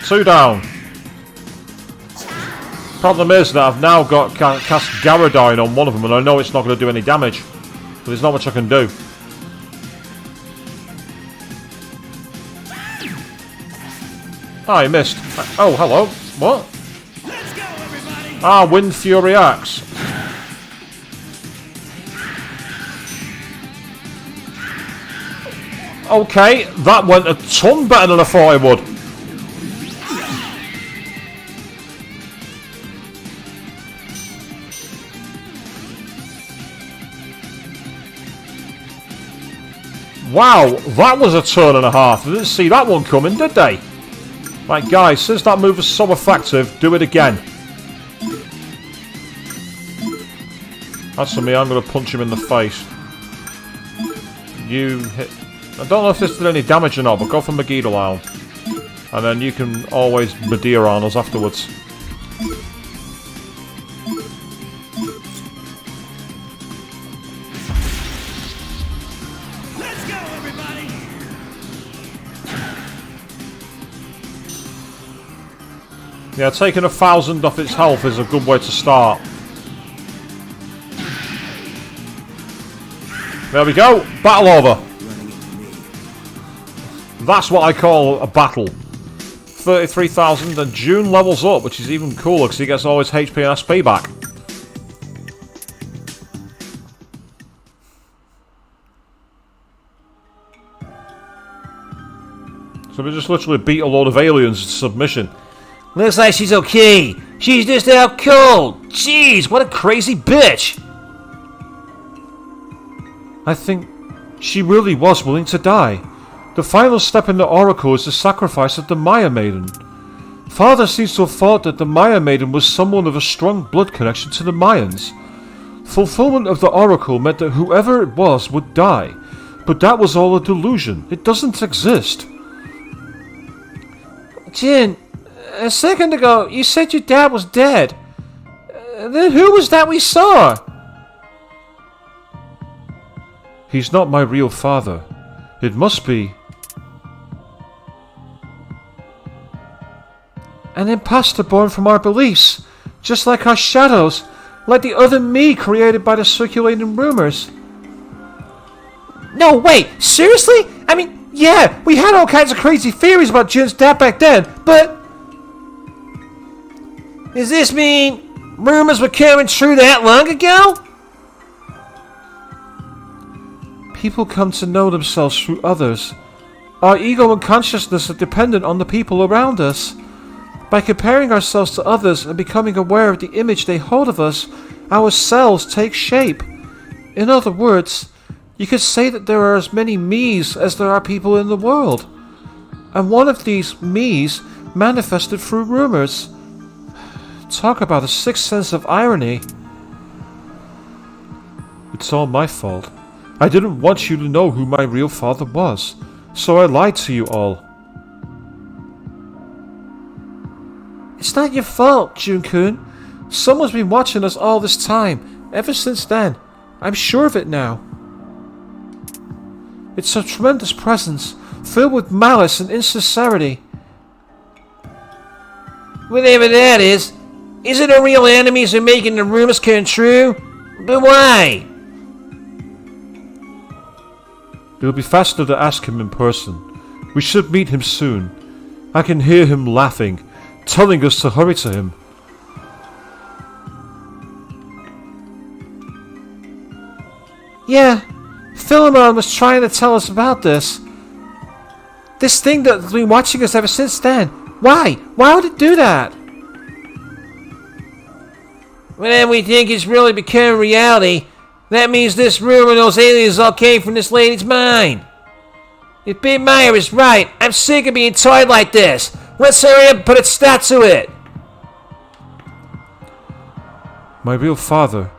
Two down. Problem is that I've now got cast Garadine on one of them, and I know it's not going to do any damage. But there's not much I can do. Ah, he missed. Oh, hello. What? Let's go, everybody! Ah, Wind Fury Axe. Okay, that went a ton better than I thought it would. Wow, that was a turn and a half. They didn't see that one coming, did they? Right, guys, since that move was so effective, do it again. As for me, I'm going to punch him in the face. You hit... I don't know if this did any damage or not, but go for Megiddo Lounge. And then you can always Medea on us afterwards. Let's go, everybody! Yeah, taking 1,000 off its health is a good way to start. There we go. Battle over. That's what I call a battle. 33,000 and June levels up, which is even cooler because he gets all his HP and SP back. So we just literally beat a load of aliens to submission. Looks like she's okay. She's just out cold. Jeez, what a crazy bitch. I think she really was willing to die. The final step in the Oracle is the sacrifice of the Maya Maiden. Father seems to have thought that the Maya Maiden was someone of a strong blood connection to the Mayans. Fulfillment of the Oracle meant that whoever it was would die, but that was all a delusion. It doesn't exist. Jin, a second ago you said your dad was dead. Then who was that we saw? He's not my real father. It must be an imposter born from our beliefs, just like our shadows, like the other me created by the circulating rumors. No, wait, seriously? I mean, yeah, we had all kinds of crazy theories about Jin's dad back then, but... Does this mean Rumors were coming true that long ago? People come to know themselves through others. Our ego and consciousness are dependent on the people around us. By comparing ourselves to others and becoming aware of the image they hold of us, our selves take shape. In other words, you could say that there are as many me's as there are people in the world. And one of these me's manifested through rumors. Talk about a sixth sense of irony. It's all my fault. I didn't want you to know who my real father was, so I lied to you all. It's not your fault, Jun-kun. Someone's been watching us all this time, ever since then. I'm sure of it now. It's a tremendous presence, filled with malice and insincerity. Whatever that is it our real enemies who are making the rumors come true? But why? It'll be faster to ask him in person. We should meet him soon. I can hear him laughing, telling us to hurry to him. Yeah, Philemon was trying to tell us about this. This thing that's been watching us ever since then. Why? Why would it do that? When we think it's really become reality, that means this rumor and those aliens all came from this lady's mind. If Big Meyer is right, I'm sick of being toyed like this. Let's hurry up and put a stop to it. My real father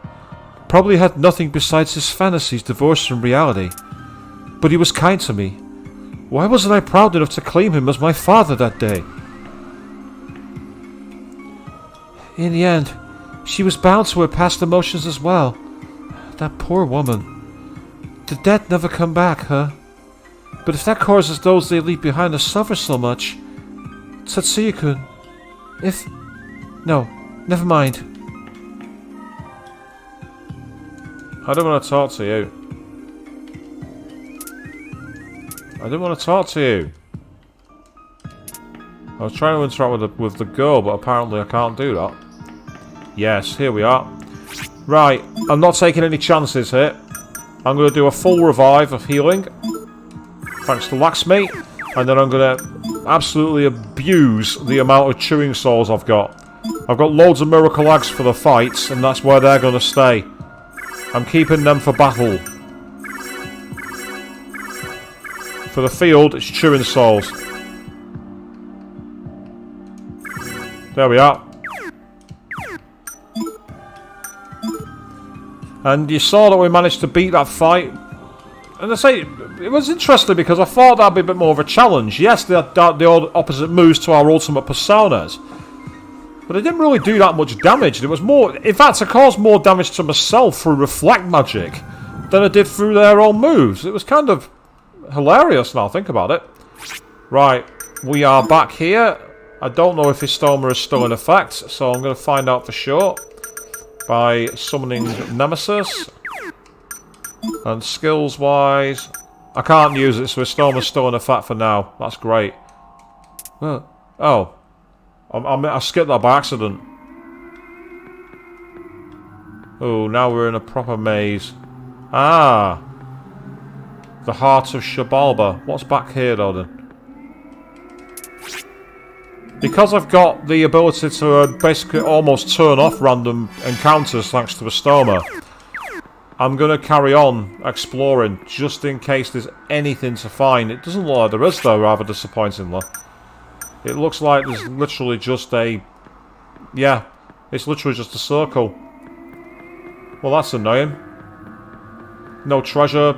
probably had nothing besides his fantasies divorced from reality. But he was kind to me. Why wasn't I proud enough to claim him as my father that day? In the end, she was bound to her past emotions as well. That poor woman. Did death never come back, huh? But if that causes those they leave behind to suffer so much... Tatsuya-kun... No, never mind. I don't want to talk to you. I didn't want to talk to you. I was trying to interact with the girl, but apparently I can't do that. Yes, here we are. Right, I'm not taking any chances here. I'm going to do a full revive of healing. Thanks to Laxmi. And then I'm going to absolutely abuse the amount of chewing souls I've got. I've got loads of miracle eggs for the fights, and that's where they're going to stay. I'm keeping them for battle. For the field, it's chewing souls. There we are. And you saw that we managed to beat that fight. And I say, it was interesting because I thought that'd be a bit more of a challenge. Yes, they had the opposite moves to our ultimate personas. But it didn't really do that much damage. It was more... In fact, I caused more damage to myself through reflect magic than I did through their own moves. It was kind of hilarious now, think about it. Right, we are back here. I don't know if Histoma is still in effect, so I'm going to find out for sure by summoning Nemesis. And skills-wise, I can't use it, so Histoma's still in effect for now. That's great. Oh. I skipped that by accident. Oh, now we're in a proper maze. Ah! The Heart of Xibalba. What's back here, though, then? Because I've got the ability to basically almost turn off random encounters thanks to Histoma, I'm going to carry on exploring just in case there's anything to find. It doesn't look like there is, though, rather disappointingly. It looks like there's literally just a... Yeah, it's literally just a circle. Well, that's annoying. No treasure.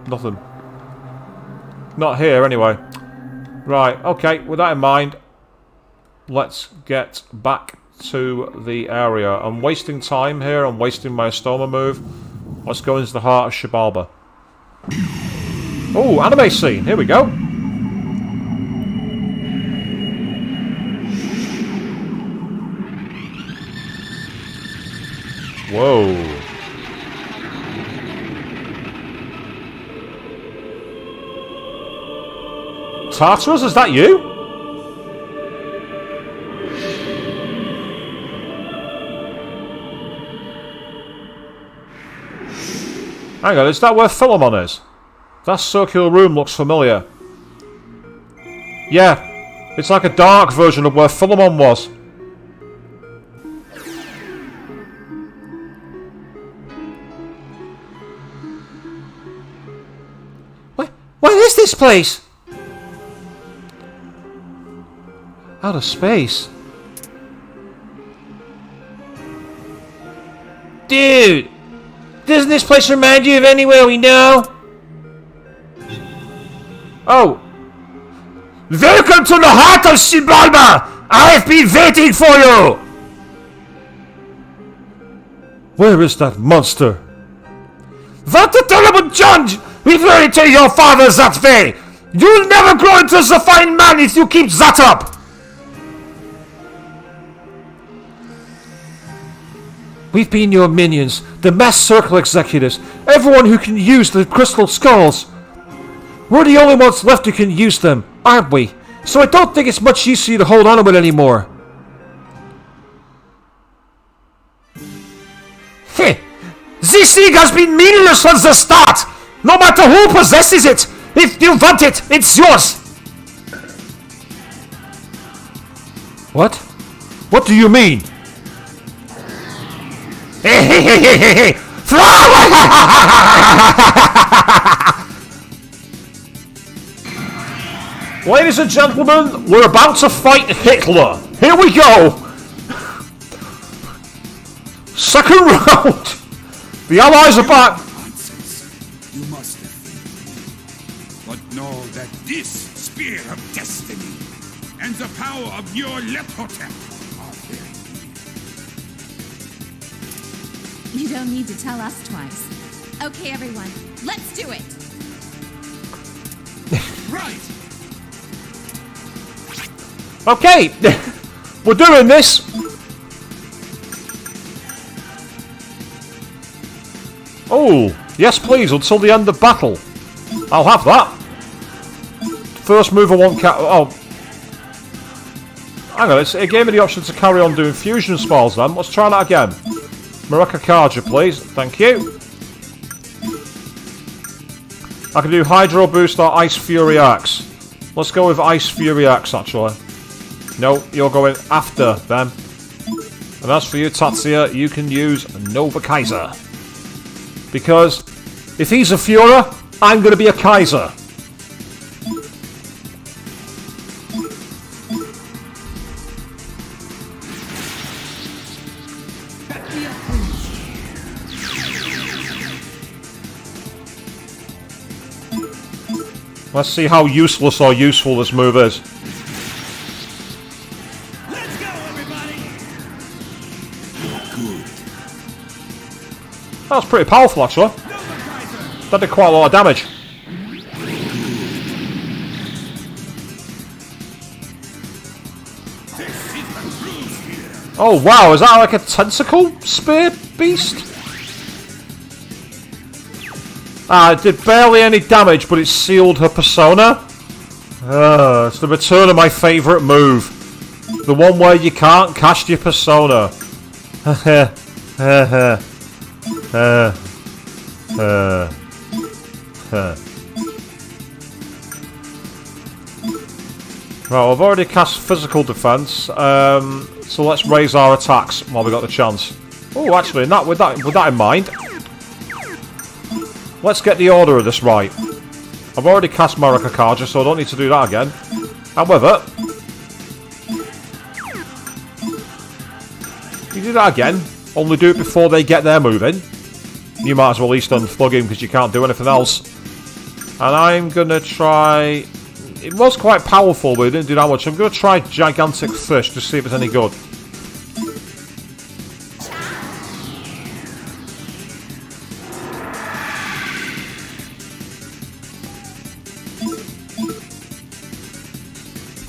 Nothing. Not here, anyway. Right, okay, with that in mind, let's get back to the area. I'm wasting time here. I'm wasting my Histoma move. Let's go into the Heart of Xibalba. Oh, anime scene. Here we go. Whoa. Tartarus, is that you? Hang on, is that where Philemon is? That circular room looks familiar. Yeah, it's like a dark version of where Philemon was. What is this place? Out of space. Dude! Doesn't this place remind you of anywhere we know? Oh! Welcome to the heart of Xibalba! I have been waiting for you! Where is that monster? What a terrible judge! We will tell your father that way! You'll never grow into a fine man if you keep that up! We've been your minions, the mass circle executors, everyone who can use the crystal skulls. We're the only ones left who can use them, aren't we? So I don't think it's much use for you to hold on to it anymore. Heh! This thing has been meaningless from the start! No matter who possesses it! If you want it, it's yours! What? What do you mean? Ladies and gentlemen, we're about to fight Hitler. Here we go. Second round. The Allies are back. Nonsense. You must defeat me. But know that this spear of destiny and the power of your Lepotep are very real. You don't need to tell us twice. Okay, everyone, let's do it. Right. Okay, we're doing this. Oh, yes please, until the end of battle. I'll have that. First move I want oh. Hang on, it gave me the option to carry on doing fusion spells then. Let's try that again. Marika Karja, please. Thank you. I can do Hydro Boost or Ice Fury Axe. Let's go with Ice Fury Axe, actually. No, you're going after them. And as for you, Tatsuya, you can use Nova Kaiser. Because if he's a Führer, I'm going to be a Kaiser. Let's see how useless or useful this move is. Let's go, everybody! That was pretty powerful, actually. That did quite a lot of damage. Oh wow, is that like a tentacle spear beast? Ah, it did barely any damage, but it sealed her persona. It's the return of my favourite move. The one where you can't cast your persona. Right, I've already cast physical defense, so let's raise our attacks while we got the chance. Oh, actually, with that in mind, let's get the order of this right. I've already cast Marika Karja, so I don't need to do that again. However, if you do that again, only do it before they get their move in. You might as well at least unplug him because you can't do anything else. And I'm going to try... It was quite powerful, but it didn't do that much. I'm going to try Gigantic Fish to see if it's any good.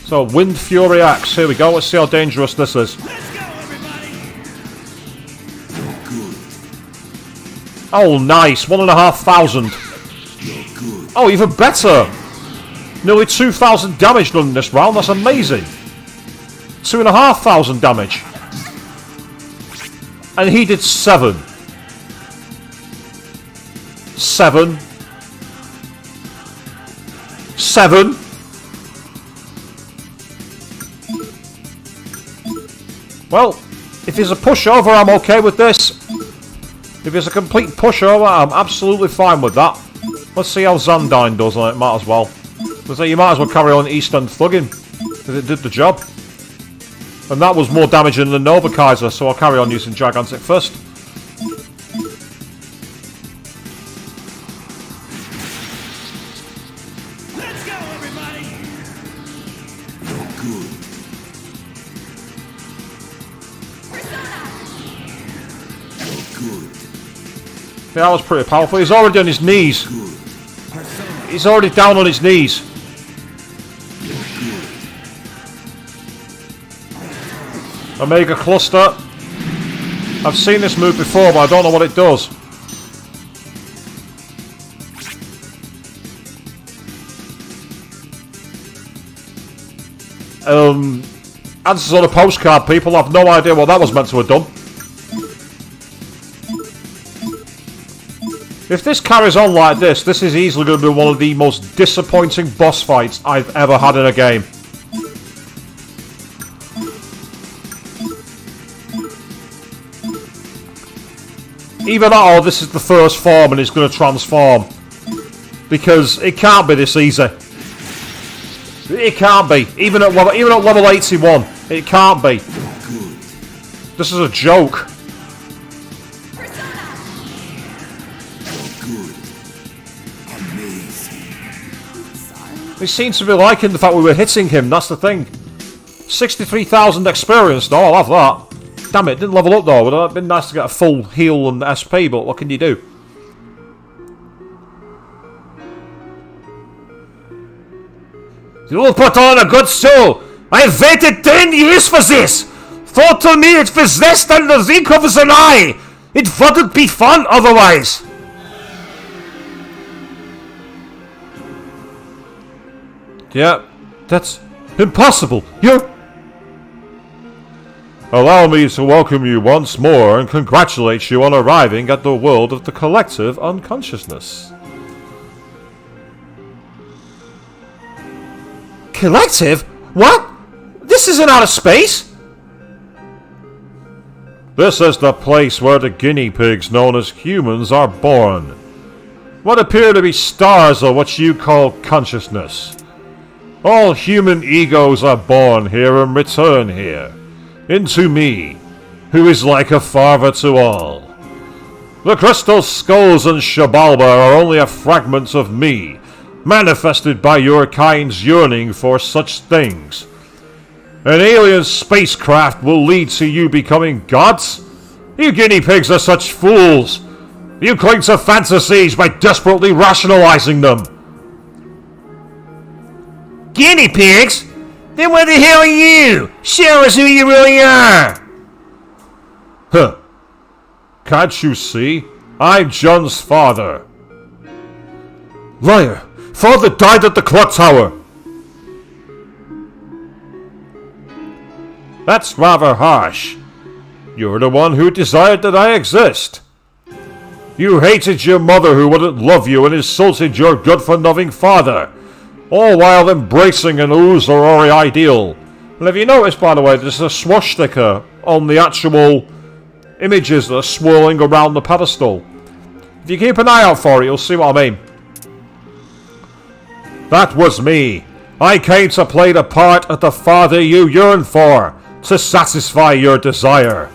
So, Wind Fury Axe. Here we go. Let's see how dangerous this is. Let's go, everybody! Oh, nice. 1,500. Oh, even better. Nearly 2,000 damage done in this round. That's amazing. 2,500 damage. And he did 7. 7. 7. Well, if he's a pushover, I'm okay with this. If he's a complete pushover, I'm absolutely fine with that. Let's see how Zandine does on it, might as well. So you might as well carry on East End thugging, because it did the job. And that was more damaging than Nova Kaiser, so I'll carry on using Gigantic Fist. Let's go, everybody! Good. Good. Yeah, that was pretty powerful. He's already on his knees. Good. Persona. He's already down on his knees. Omega Cluster. I've seen this move before, but I don't know what it does. Answers on a postcard, people. I've no idea what that was meant to have done. If this carries on like this, this is easily going to be one of the most disappointing boss fights I've ever had in a game. Either that or this is the first form and it's going to transform. Because it can't be this easy. It can't be. Even at level 81, it can't be. This is a joke. He seems to be liking the fact we were hitting him, that's the thing. 63,000 experience, though, I'll have that. Damn it, didn't level up though. Would have been nice to get a full heal and SP, but what can you do? You will put on a good show. I've waited 10 years for this. Thought to me it was less than the wink of an eye. It wouldn't be fun otherwise. Yeah, that's impossible. You're... Allow me to welcome you once more and congratulate you on arriving at the world of the collective unconsciousness. Collective? What? This isn't outer space? This is the place where the guinea pigs known as humans are born. What appear to be stars of what you call consciousness. All human egos are born here and return here. Into me, who is like a father to all. The crystal skulls and Xibalba are only a fragment of me, manifested by your kind's yearning for such things. An alien spacecraft will lead to you becoming gods? You guinea pigs are such fools! You cling to fantasies by desperately rationalizing them! Guinea pigs? Then what the hell are you? Show us who you really are! Huh. Can't you see? I'm John's father. Liar! Father died at the clock tower! That's rather harsh. You're the one who desired that I exist. You hated your mother who wouldn't love you and insulted your good-for-nothing father, all while embracing an illusory ideal. And have you noticed, by the way, there's a swastika on the actual images that are swirling around the pedestal. If you keep an eye out for it, you'll see what I mean. That was me. I came to play the part of the father you yearn for, to satisfy your desire.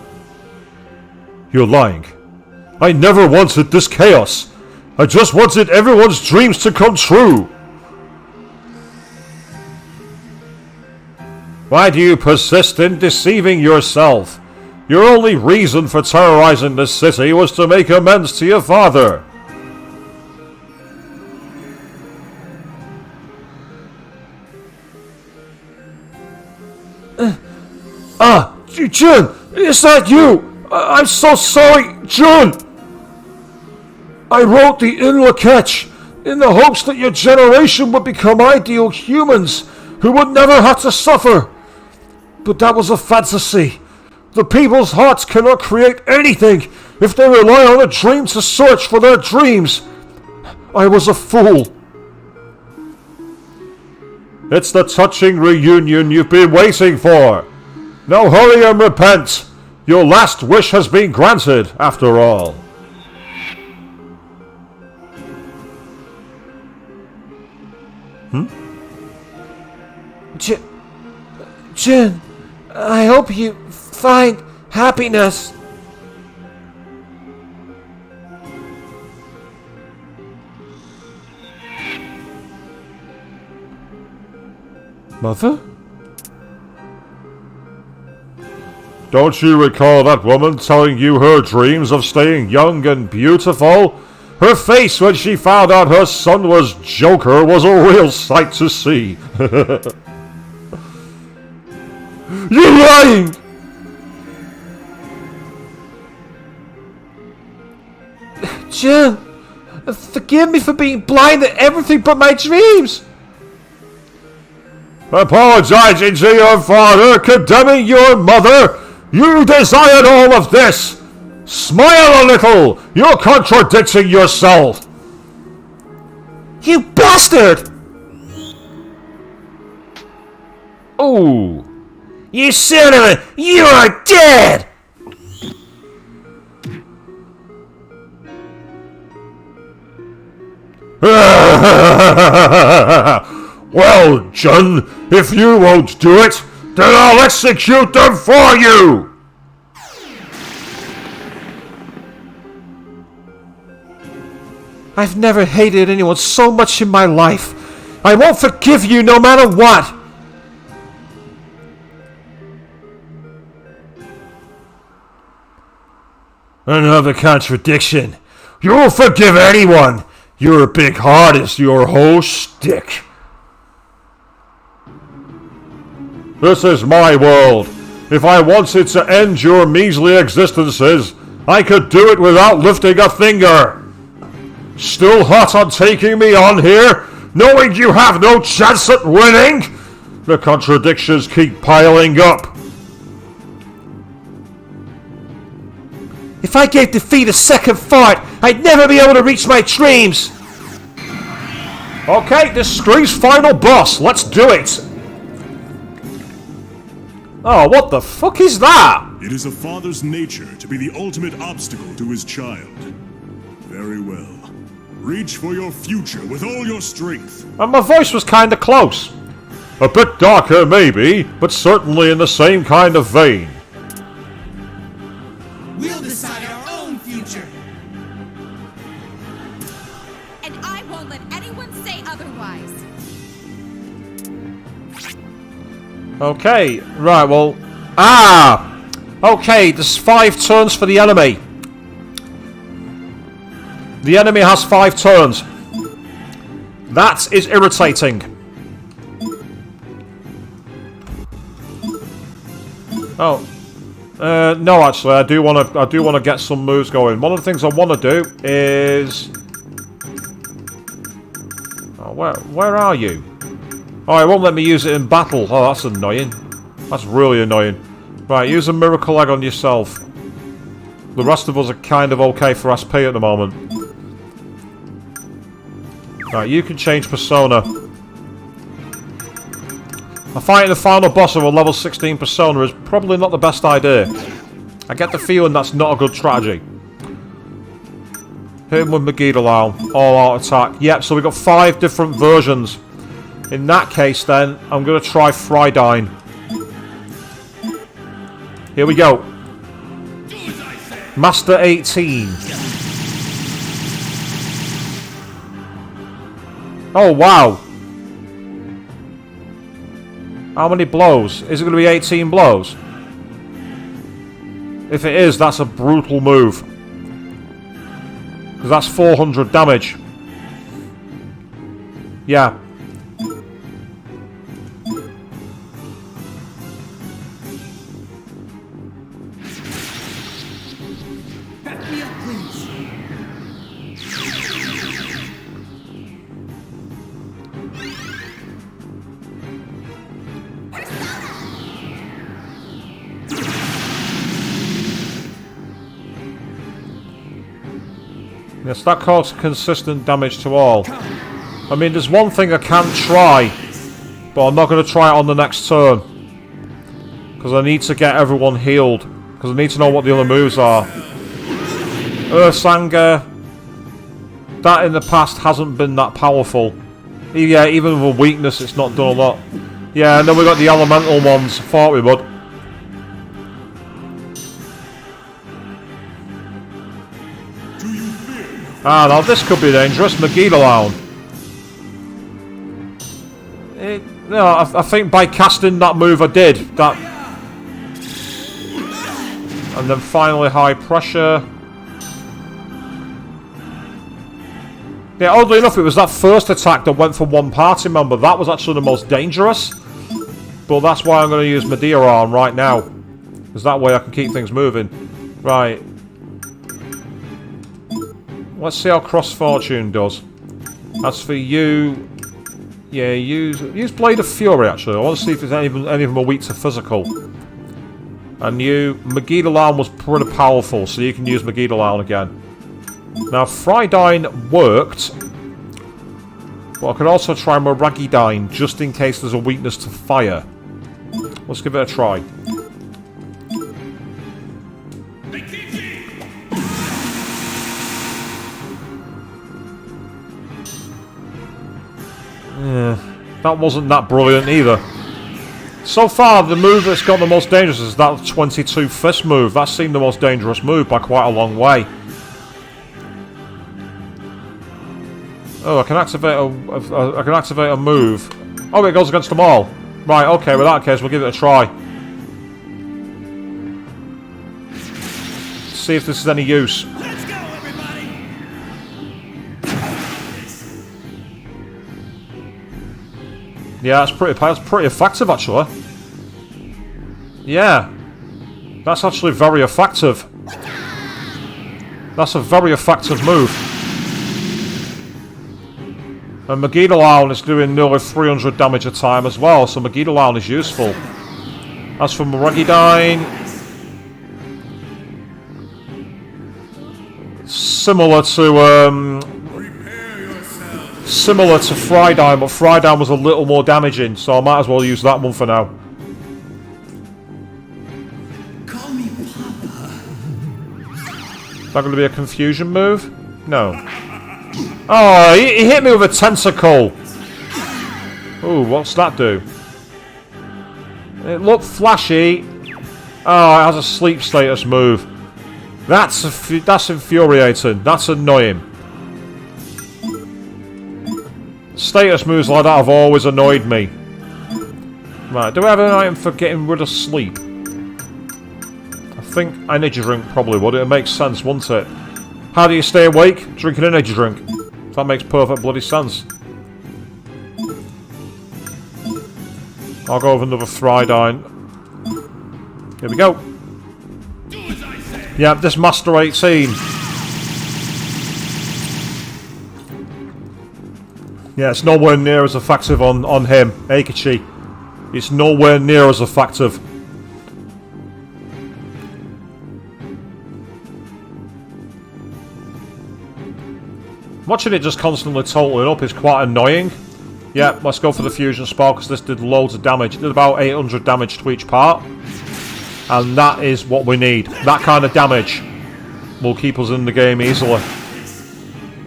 You're lying. I never wanted this chaos. I just wanted everyone's dreams to come true. Why do you persist in deceiving yourself? Your only reason for terrorizing the city was to make amends to your father. Jun! Is that you? I'm so sorry, Jun! I wrote the Inla Ketch in the hopes that your generation would become ideal humans who would never have to suffer. But that was a fantasy. The people's hearts cannot create anything if they rely on a dream to search for their dreams. I was a fool. It's the touching reunion you've been waiting for. Now hurry and repent. Your last wish has been granted, after all. Jin, I hope you find happiness. Mother? Don't you recall that woman telling you her dreams of staying young and beautiful? Her face when she found out her son was Joker was a real sight to see. You're lying! Jin, forgive me for being blind to everything but my dreams. Apologizing to your father, condemning your mother. You desired all of this. Smile a little. You're contradicting yourself. You bastard! Ooh. You son of a... You are dead! Well, Jun, if you won't do it, then I'll execute them for you! I've never hated anyone so much in my life. I won't forgive you no matter what. Another contradiction. You'll forgive anyone. You're a big heart is your whole shtick. This is my world. If I wanted to end your measly existences, I could do it without lifting a finger. Still hot on taking me on here, knowing you have no chance at winning? The contradictions keep piling up. If I gave defeat a second thought, I'd never be able to reach my dreams. Okay, this screams final boss. Let's do it. Oh, what the fuck is that? It is a father's nature to be the ultimate obstacle to his child. Very well. Reach for your future with all your strength. And my voice was kinda close. A bit darker, maybe, but certainly in the same kind of vein. We'll decide our own future. And I won't let anyone say otherwise. Okay, right, well... Okay, there's 5 turns for the enemy. The enemy has 5 turns. That is irritating. Oh. No, actually, I do want to get some moves going. One of the things I want to do is... Oh, where are you? Oh, it won't let me use it in battle. Oh, that's annoying. That's really annoying. Right, use a miracle egg on yourself. The rest of us are kind of okay for SP at the moment. Right, you can change persona. Fighting the final boss of a level 16 persona is probably not the best idea. I get the feeling that's not a good strategy. Hit him with Megiddo, all out attack. Yep, so we've got 5 different versions. In that case then, I'm going to try Frydine. Here we go. Master 18. Oh, wow. How many blows? Is it going to be 18 blows? If it is, that's a brutal move. Because that's 400 damage. Yeah. Back me up, please. Yes, that causes consistent damage to all. I mean, there's one thing I can try, but I'm not going to try it on the next turn. Because I need to get everyone healed. Because I need to know what the other moves are. Earthsanger. That in the past hasn't been that powerful. Yeah, even with a weakness, it's not done a lot. Yeah, and then we got the elemental ones. Thought we would. Ah, now this could be dangerous. Megiddo. No, I think by casting that move I did. That. And then finally high pressure. Yeah, oddly enough, it was that first attack that went for one party member. That was actually the most dangerous. But that's why I'm going to use Medea arm right now. Because that way I can keep things moving. Right. Let's see how Cross Fortune does. As for you... Yeah, use Blade of Fury, actually. I want to see if there's any of them are weak to physical. And you... Megiddo was pretty powerful, so you can use Megiddo again. Now, Fridine worked, but I could also try Moragidine just in case there's a weakness to fire. Let's give it a try. Yeah, that wasn't that brilliant either. So far, the move that's got the most dangerous is that 22 fist move. That seemed the most dangerous move by quite a long way. Oh, I can activate a move. Oh, it goes against them all. Right, okay, with that case, we'll give it a try. See if this is any use. Let's go, everybody! Yeah, that's pretty effective, actually. Yeah. That's actually very effective. That's a very effective move. And Megiddo is doing nearly 300 damage a time as well, so Megiddo is useful. As for Moragidine, similar to Fridine, but Fridine was a little more damaging, so I might as well use that one for now. Call me Papa. Is that going to be a confusion move? No. Oh, he hit me with a tentacle. Ooh, what's that do? It looked flashy. Oh, it has a sleep status move. That's infuriating. That's annoying. Status moves like that have always annoyed me. Right, do we have an item for getting rid of sleep? I think an energy drink probably would. It makes sense, wouldn't it? How do you stay awake? Drink an energy drink. That makes perfect bloody sense. I'll go with another Fridine. Here we go. Yeah, this Master 18. Yeah, it's nowhere near as effective on him, Akechi. It's nowhere near as effective. Watching it just constantly totaling up is quite annoying. Yeah, let's go for the fusion spell because this did loads of damage. It did about 800 damage to each part. And that is what we need. That kind of damage will keep us in the game easily.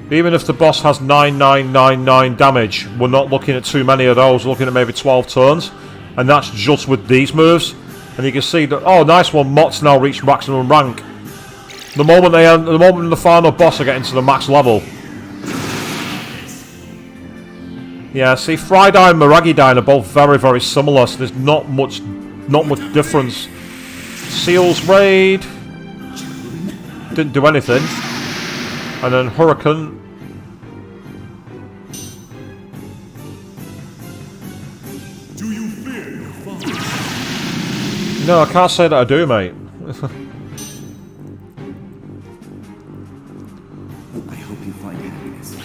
Even if the boss has 9999 damage, we're not looking at too many of those. We're looking at maybe 12 turns. And that's just with these moves. And you can see that, oh, nice one, Mott's now reached maximum rank. The moment the final boss are getting to the max level. Yeah, see, Fridine and Moragidine are both very, very similar, so there's not much difference. Seal's Raid didn't do anything, and then Hurricane. Do you fear your father? No, I can't say that I do, mate. I hope you find happiness.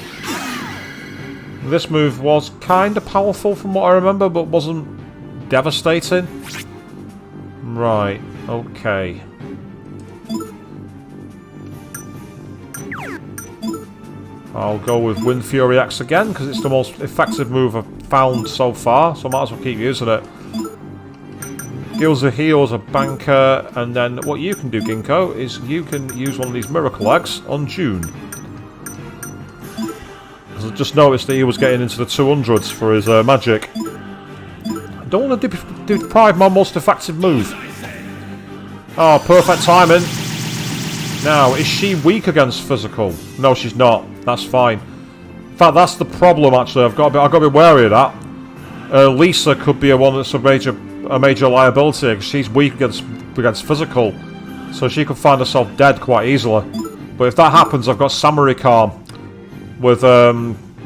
This move was kind of powerful from what I remember, but wasn't devastating. Right, okay. I'll go with Wind Fury X again, because it's the most effective move I've found so far, so I might as well keep using it. Heals a heals a banker, and then what you can do, Ginkgo, is you can use one of these Miracle Eggs on June. Because I just noticed that he was getting into the 200s for his magic. I don't want to deprive my most effective move. Oh, perfect timing. Now, is she weak against physical? No, she's not. That's fine. In fact, that's the problem. Actually, I've got to be wary of that. Lisa could be one that's a major liability because she's weak against physical, so she could find herself dead quite easily. But if that happens, I've got Samurai Calm with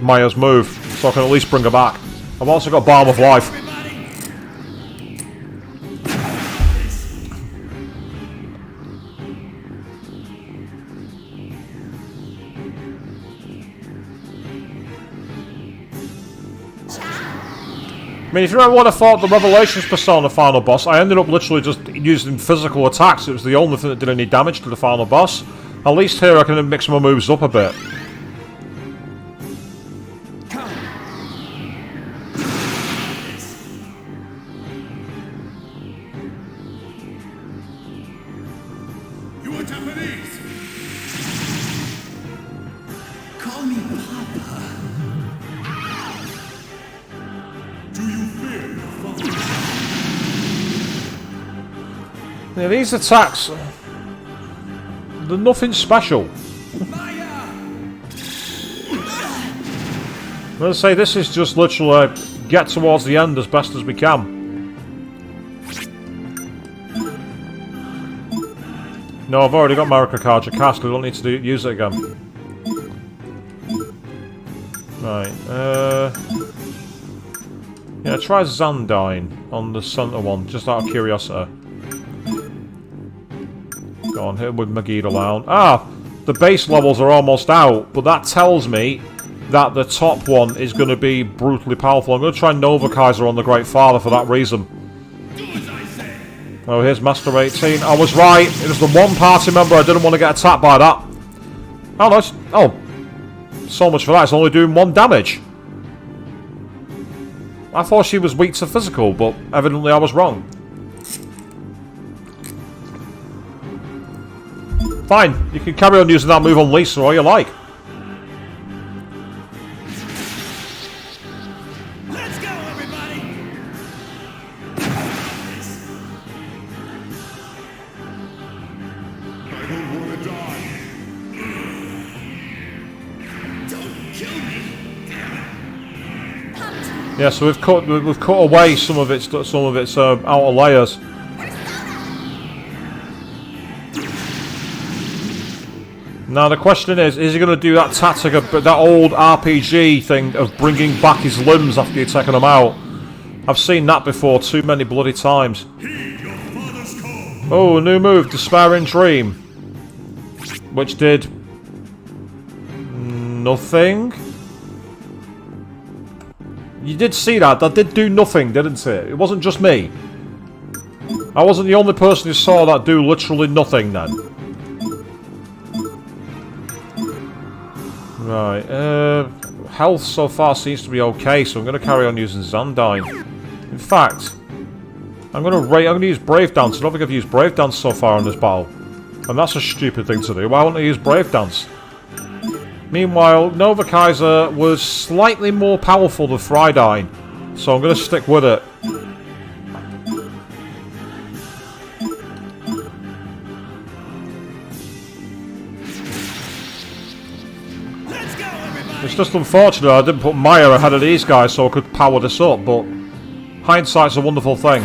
Maya's move, so I can at least bring her back. I've also got Balm of Life. I mean, if you remember when I fought the Revelations Persona final boss, I ended up literally just using physical attacks. It was the only thing that did any damage to the final boss. At least here I can mix my moves up a bit. You are Japanese. Call me Papa. Do you fear your father? Yeah, these attacks, they're nothing special. Let's say this is just literally get towards the end as best as we can. No, I've already got Marika Karja cast, I don't need to use it again. Right, yeah, try Zandine on the centre one, just out of curiosity. Go on, hit him with Megiddo Lounge. Ah! The base levels are almost out, but that tells me that the top one is going to be brutally powerful. I'm going to try Nova Kaiser on the Great Father for that reason. Oh, here's Master 18. I was right. It was the one party member I didn't want to get attacked by that. Oh, no. Oh. So much for that. It's only doing 1 damage. I thought she was weak to physical, but evidently I was wrong. Fine. You can carry on using that move on Lisa all you like. Let's go, everybody! I don't want to die. Don't kill me! Yeah, so we've cut away some of its outer layers. Now the question is he going to do that tactic, that old RPG thing of bringing back his limbs after you've taken them out? I've seen that before too many bloody times. Heed your father's call. Oh, a new move, Despairing Dream. Which did nothing. You did see that. That did do nothing, didn't it? It wasn't just me. I wasn't the only person who saw that do literally nothing then. Right, health so far seems to be okay, so I'm going to carry on using Zandine. In fact, I'm going to use Brave Dance. I don't think I've used Brave Dance so far in this battle. And that's a stupid thing to do. Why wouldn't I use Brave Dance? Meanwhile, Nova Kaiser was slightly more powerful than Frydine, so I'm going to stick with it. It's just unfortunate I didn't put Maya ahead of these guys so I could power this up, but hindsight's a wonderful thing.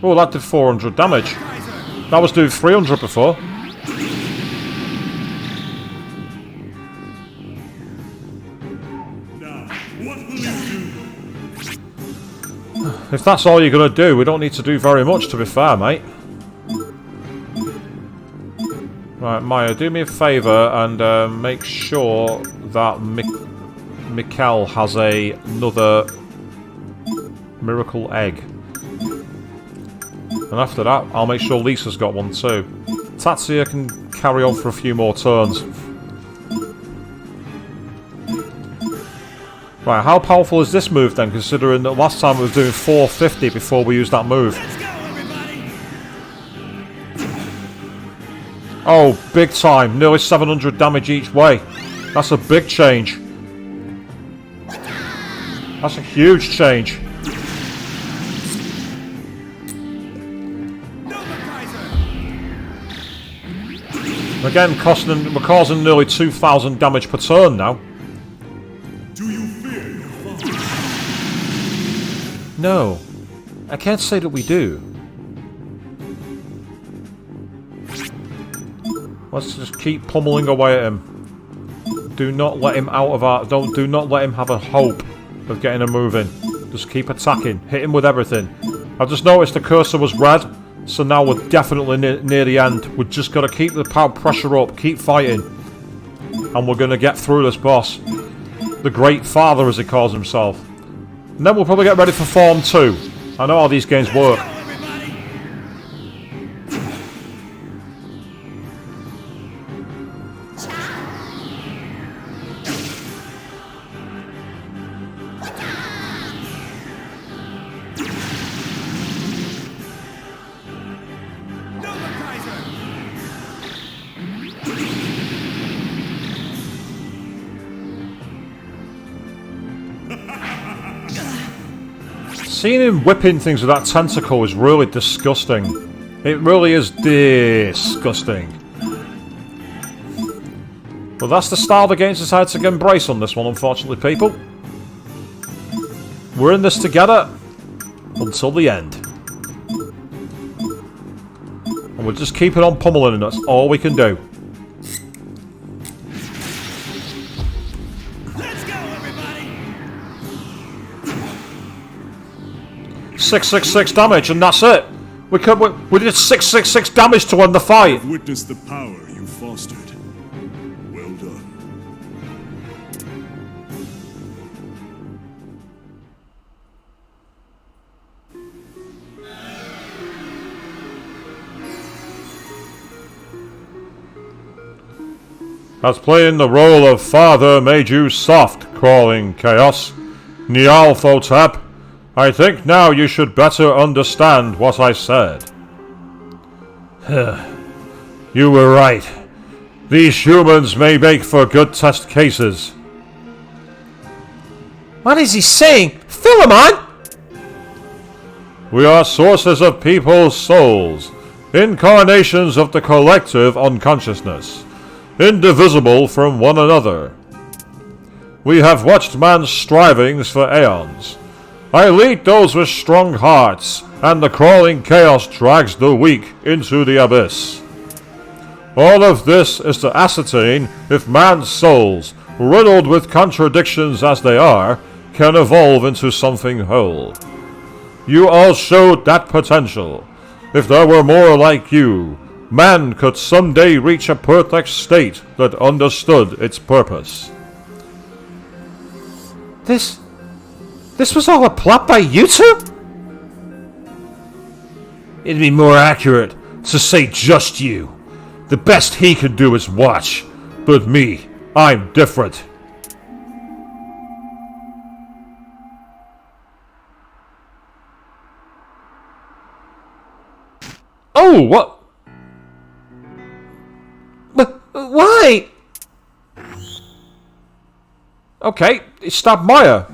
Oh, that did 400 damage. That was doing 300 before. Now, what will you do? If that's all you're going to do, we don't need to do very much, to be fair, mate. Right, Maya, do me a favour and make sure that Mikkel has another Miracle egg. And after that, I'll make sure Lisa's got one too. Tatsuya can carry on for a few more turns. Right, how powerful is this move then, considering that last time it was doing 450 before we used that move? Oh, big time. Nearly 700 damage each way. That's a big change. That's a huge change. Again, we're causing nearly 2,000 damage per turn now. Do you fear your father? No, I can't say that we do. Let's just keep pummeling away at him. Do not let him out of our... Do not let him have a hope of getting a move in. Just keep attacking. Hit him with everything. I've just noticed the cursor was red, so now we're definitely near the end. We've just got to keep the pressure up, keep fighting. And we're going to get through this boss. The Great Father, as he calls himself. And then we'll probably get ready for Form 2. I know how these games work. Seeing him whipping things with that tentacle is really disgusting. It really is disgusting. But that's the style the game's decided to embrace on this one, unfortunately, people. We're in this together until the end. And we're just keeping on pummeling, and that's all we can do. 666 damage, and that's it. We did 666 damage to win the fight. I've witnessed the power you fostered. Well done. As playing the role of father made you soft, crawling chaos, Nyarlathotep, I think now you should better understand what I said. You were right. These humans may make for good test cases. What is he saying? Philemon! We are sources of people's souls, incarnations of the collective unconsciousness, indivisible from one another. We have watched man's strivings for aeons. I lead those with strong hearts, and the crawling chaos drags the weak into the abyss. All of this is to ascertain if man's souls, riddled with contradictions as they are, can evolve into something whole. You all showed that potential. If there were more like you, man could someday reach a perfect state that understood its purpose. This was all a plot by you two? It'd be more accurate to say just you. The best he can do is watch. But me, I'm different. Oh, what? But why? Okay, he stabbed Maya.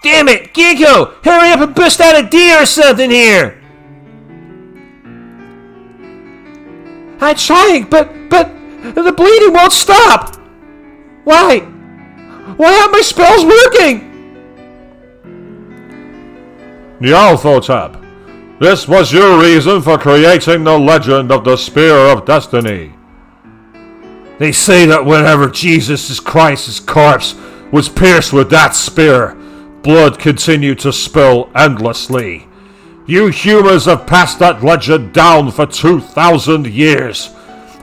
Damn it, Ginkgo! Hurry up and bust out a D or something here! I'm trying, but the bleeding won't stop! Why? Why aren't my spells working? Nyarlathotep, this was your reason for creating the legend of the Spear of Destiny. They say that whenever Jesus Christ's corpse was pierced with that spear, blood continued to spill endlessly. You humans have passed that legend down for 2,000 years.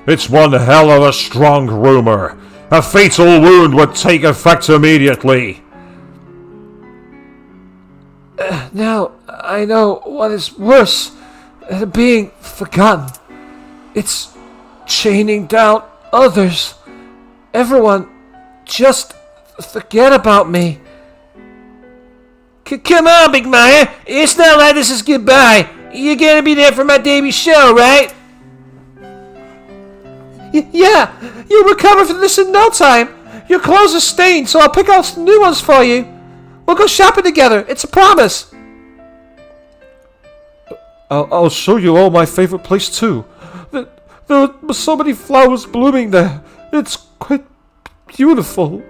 It's one hell of a strong rumor, A fatal wound would take effect immediately. Now I know what is worse than being forgotten. It's chaining down others. Everyone just forget about me. Come on, Big Meyer. It's not like this is goodbye. You're gonna be there for my debut show, right? Yeah, you'll recover from this in no time. Your clothes are stained, so I'll pick out some new ones for you. We'll go shopping together. It's a promise. I'll show you all my favorite place too. There are so many flowers blooming there. It's quite beautiful.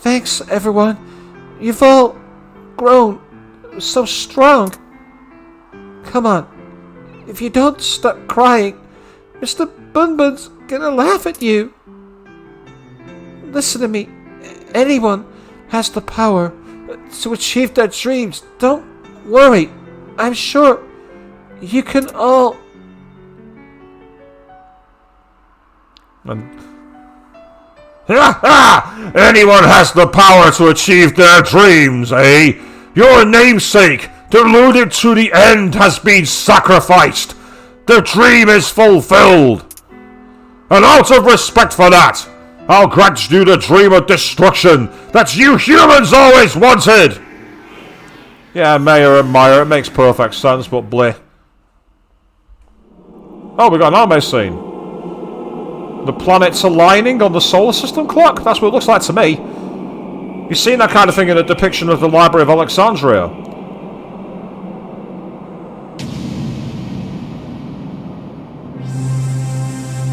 Thanks, everyone. You've all grown so strong. Come on. If you don't stop crying, Mr. Bunbun's gonna laugh at you. Listen to me. Anyone has the power to achieve their dreams. Don't worry. I'm sure you can all... Anyone has the power to achieve their dreams, eh? Your namesake, deluded to the end, has been sacrificed. The dream is fulfilled. And out of respect for that, I'll grant you the dream of destruction that you humans always wanted. Yeah, Mayor and Meyer, it makes perfect sense, but bleh. Oh, we got an anime scene. The planets aligning on the solar system clock? That's what it looks like to me. You've seen that kind of thing in a depiction of the Library of Alexandria.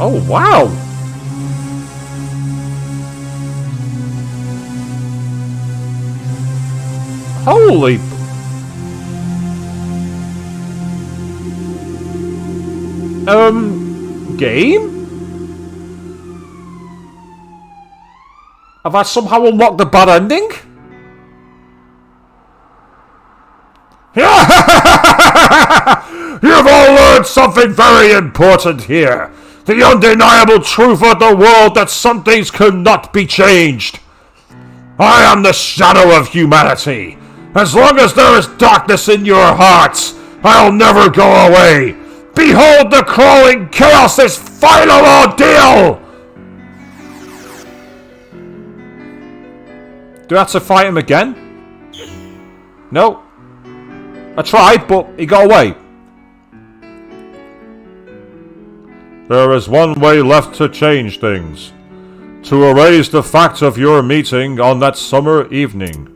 Oh, wow! Holy... game? Have I somehow unlocked the bad ending? You've all learned something very important here. The undeniable truth of the world that some things cannot be changed. I am the shadow of humanity. As long as there is darkness in your hearts, I'll never go away. Behold the crawling chaos' final ordeal! Do I have to fight him again? No. I tried, but he got away. There is one way left to change things. To erase the fact of your meeting on that summer evening.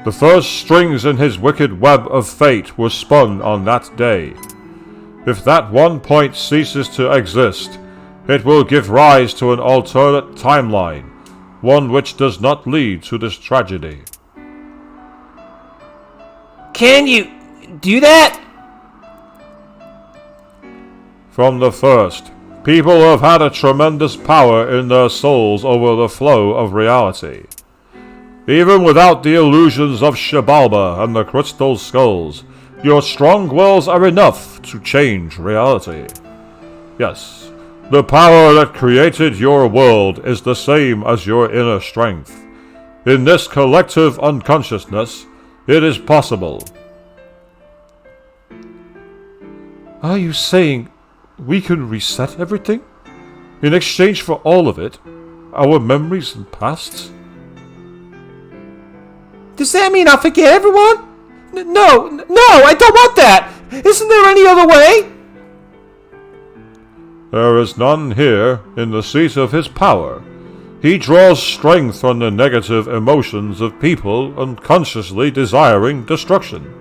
The first strings in his wicked web of fate were spun on that day. If that one point ceases to exist, it will give rise to an alternate timeline. One which does not lead to this tragedy. Can you do that? From the first, people have had a tremendous power in their souls over the flow of reality. Even without the illusions of Xibalba and the crystal skulls, your strong wills are enough to change reality. Yes. The power that created your world is the same as your inner strength. In this collective unconsciousness, it is possible. Are you saying we can reset everything? In exchange for all of it? Our memories and pasts? Does that mean I'll forget everyone? No, I don't want that! Isn't there any other way? There is none here in the seat of his power. He draws strength from the negative emotions of people unconsciously desiring destruction.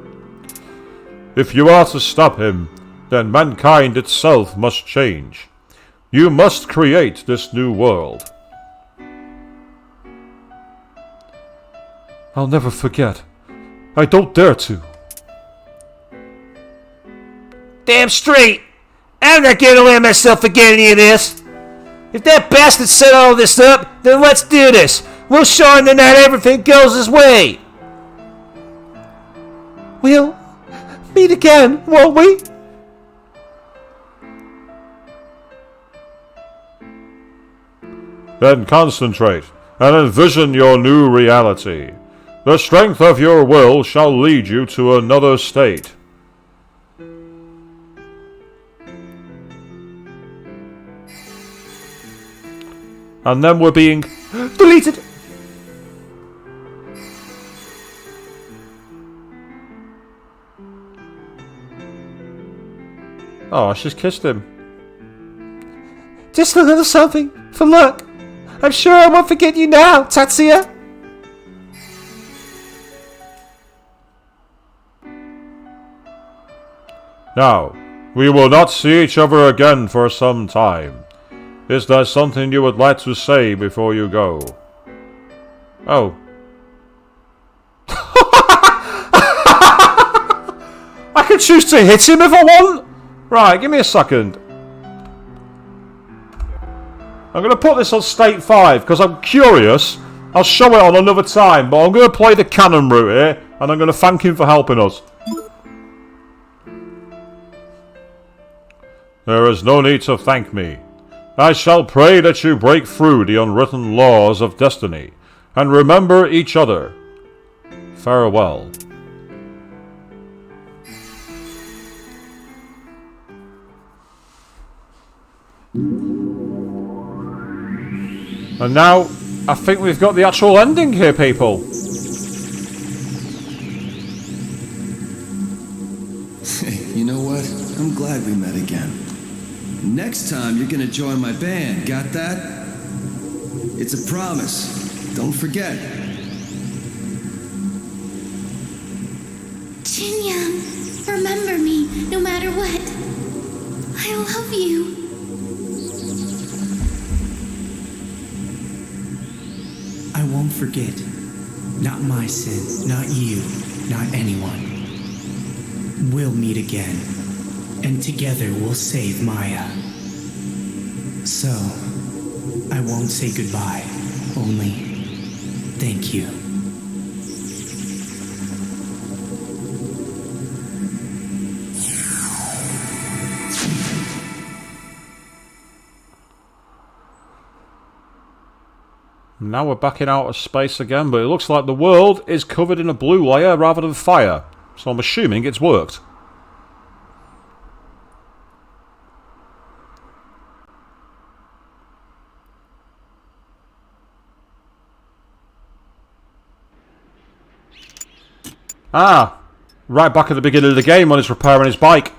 If you are to stop him, then mankind itself must change. You must create this new world. I'll never forget. I don't dare to. Damn straight! I'm not gonna let myself forget any of this. If that bastard set all this up, then let's do this. We'll show him that not everything goes his way. We'll meet again, won't we? Then concentrate and envision your new reality. The strength of your will shall lead you to another state. And then we're being deleted. Oh, she's kissed him. Just a little something for luck. I'm sure I won't forget you now, Tatsuya. Now, we will not see each other again for some time. Is there something you would like to say before you go? Oh. I can choose to hit him if I want! Right, give me a second. I'm going to put this on state 5 because I'm curious. I'll show it on another time, but I'm going to play the canon route here and I'm going to thank him for helping us. There is no need to thank me. I shall pray that you break through the unwritten laws of destiny and remember each other. Farewell. And now, I think we've got the actual ending here, people. You know what? I'm glad we met again. Next time, you're gonna join my band, got that? It's a promise. Don't forget. Jinyoung, remember me, no matter what. I love you. I won't forget. Not my sin, not you, not anyone. We'll meet again, and together we'll save Maya. So, I won't say goodbye, only thank you. Now we're back in outer space again, but it looks like the world is covered in a blue layer rather than fire. So I'm assuming it's worked. Ah! Right back at the beginning of the game when he's repairing his bike.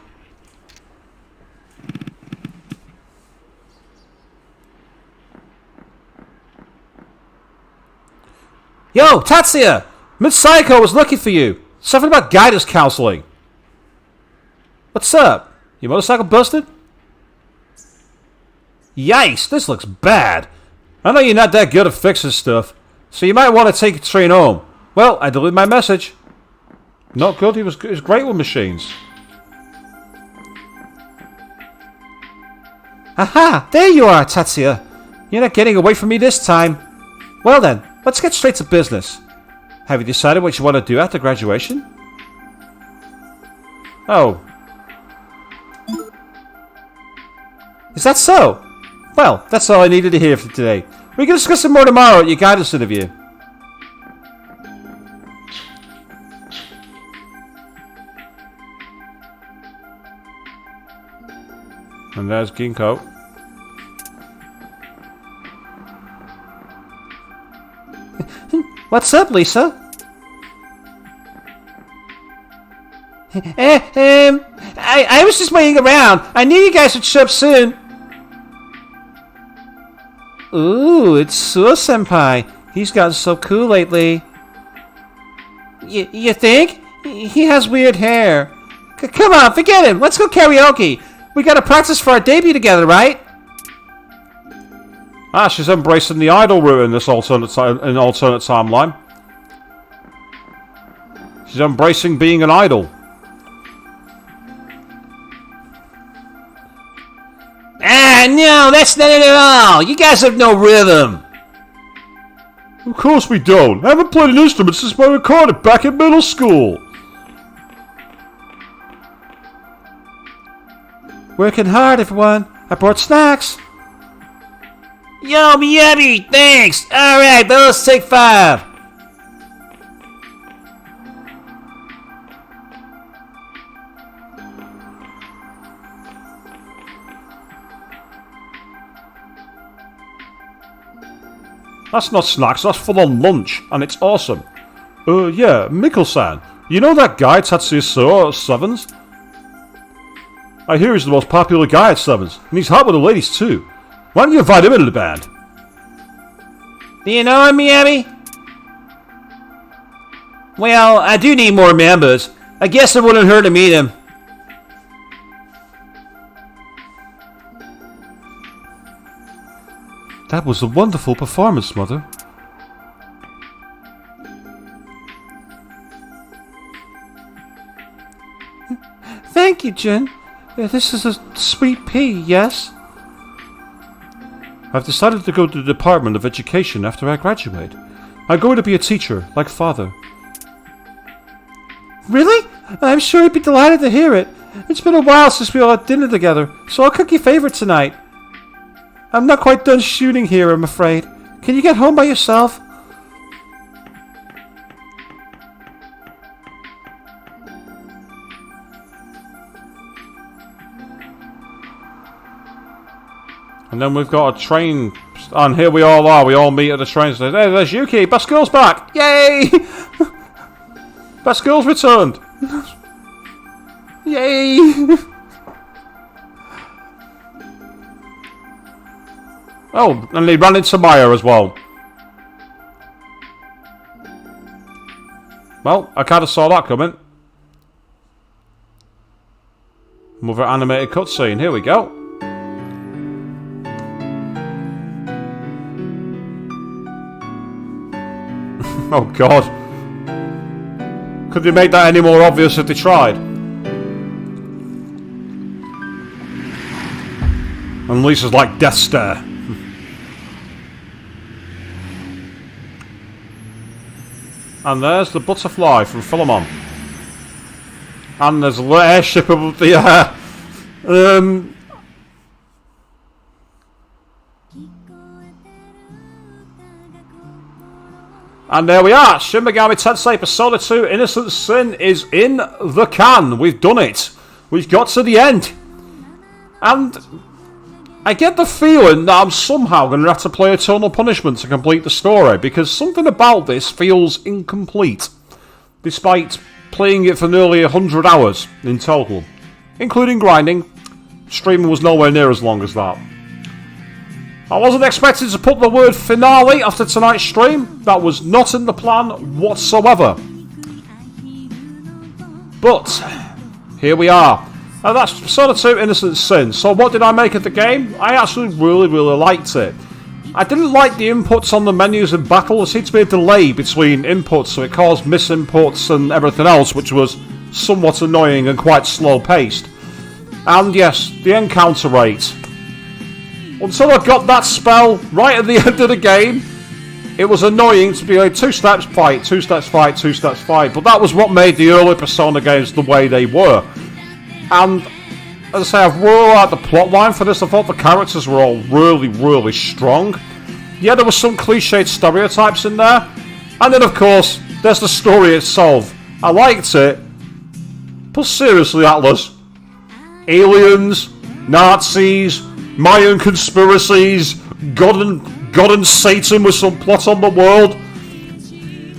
Yo, Tatsuya! Miss Psycho was looking for you. Something about guidance counseling. What's up? Your motorcycle busted? Yikes, this looks bad. I know you're not that good at fixing stuff, so you might want to take a train home. Well, I deleted my message. Not good, he was great with machines. Aha! There you are, Tatsuya. You're not getting away from me this time. Well then, let's get straight to business. Have you decided what you want to do after graduation? Oh. Is that so? Well, that's all I needed to hear for today. We can discuss it more tomorrow at your guidance interview. And there's Ginkgo. What's up, Lisa? I was just waiting around. I knew you guys would show up soon. Ooh, it's Suo-senpai. He's gotten so cool lately. You think? He has weird hair. Come on, forget him. Let's go karaoke. We gotta practice for our debut together, right? Ah, she's embracing the idol route in this alternate timeline. She's embracing being an idol. Ah, no, that's not it at all. You guys have no rhythm. Of course we don't. I haven't played an instrument since I recorded back in middle school. Working hard, everyone. I brought snacks. Yummy, thanks! Alright, but let's take 5. That's not snacks, that's full-on lunch, and it's awesome. Yeah, Mikkel-san. You know that guy Tatsuya at Sevens? I hear he's the most popular guy at Sevens, and he's hot with the ladies too. Why don't you invite him into the band? Do you know him, Miami? Well, I do need more members. I guess it wouldn't hurt to meet him. That was a wonderful performance, Mother. Thank you, Jin. This is a sweet pea, yes? I've decided to go to the Department of Education after I graduate. I'm going to be a teacher, like Father. Really? I'm sure he'd be delighted to hear it. It's been a while since we all had dinner together, so I'll cook your favorite tonight. I'm not quite done shooting here, I'm afraid. Can you get home by yourself? And then we've got a train, and here we all are. We all meet at the train station. Hey, there's Yuki. Best girl's back. Yay! Best girl's returned. Yay! Oh, and they ran into Maya as well. Well, I kind of saw that coming. Another animated cutscene. Here we go. Oh god. Could they make that any more obvious if they tried? And Lisa's like death stare. And there's the butterfly from Philemon. And there's an airship above the air. And there we are. Shin Megami Tensei Persona 2 Innocent Sin is in the can. We've done it. We've got to the end. And I get the feeling that I'm somehow going to have to play Eternal Punishment to complete the story, because something about this feels incomplete, despite playing it for nearly 100 hours in total, including grinding. Streaming was nowhere near as long as that. I wasn't expecting to put the word finale after tonight's stream. That was not in the plan whatsoever. But here we are. And that's Persona 2 Innocent Sin. So what did I make of the game? I actually really liked it. I didn't like the inputs on the menus in battle. There seemed to be a delay between inputs, so it caused misinputs and everything else, which was somewhat annoying and quite slow paced. And yes, the encounter rate. Until I got that spell right at the end of the game, it was annoying to be like 2 steps fight, 2 steps fight, 2 steps fight. But that was what made the early Persona games the way they were. And as I say, I've really liked the plotline for this. I thought the characters were all really strong. Yeah, there were some cliched stereotypes in there. And then, of course, there's the story itself. I liked it. But seriously, Atlas. Aliens, Nazis, Mayan conspiracies, God and Satan with some plot on the world.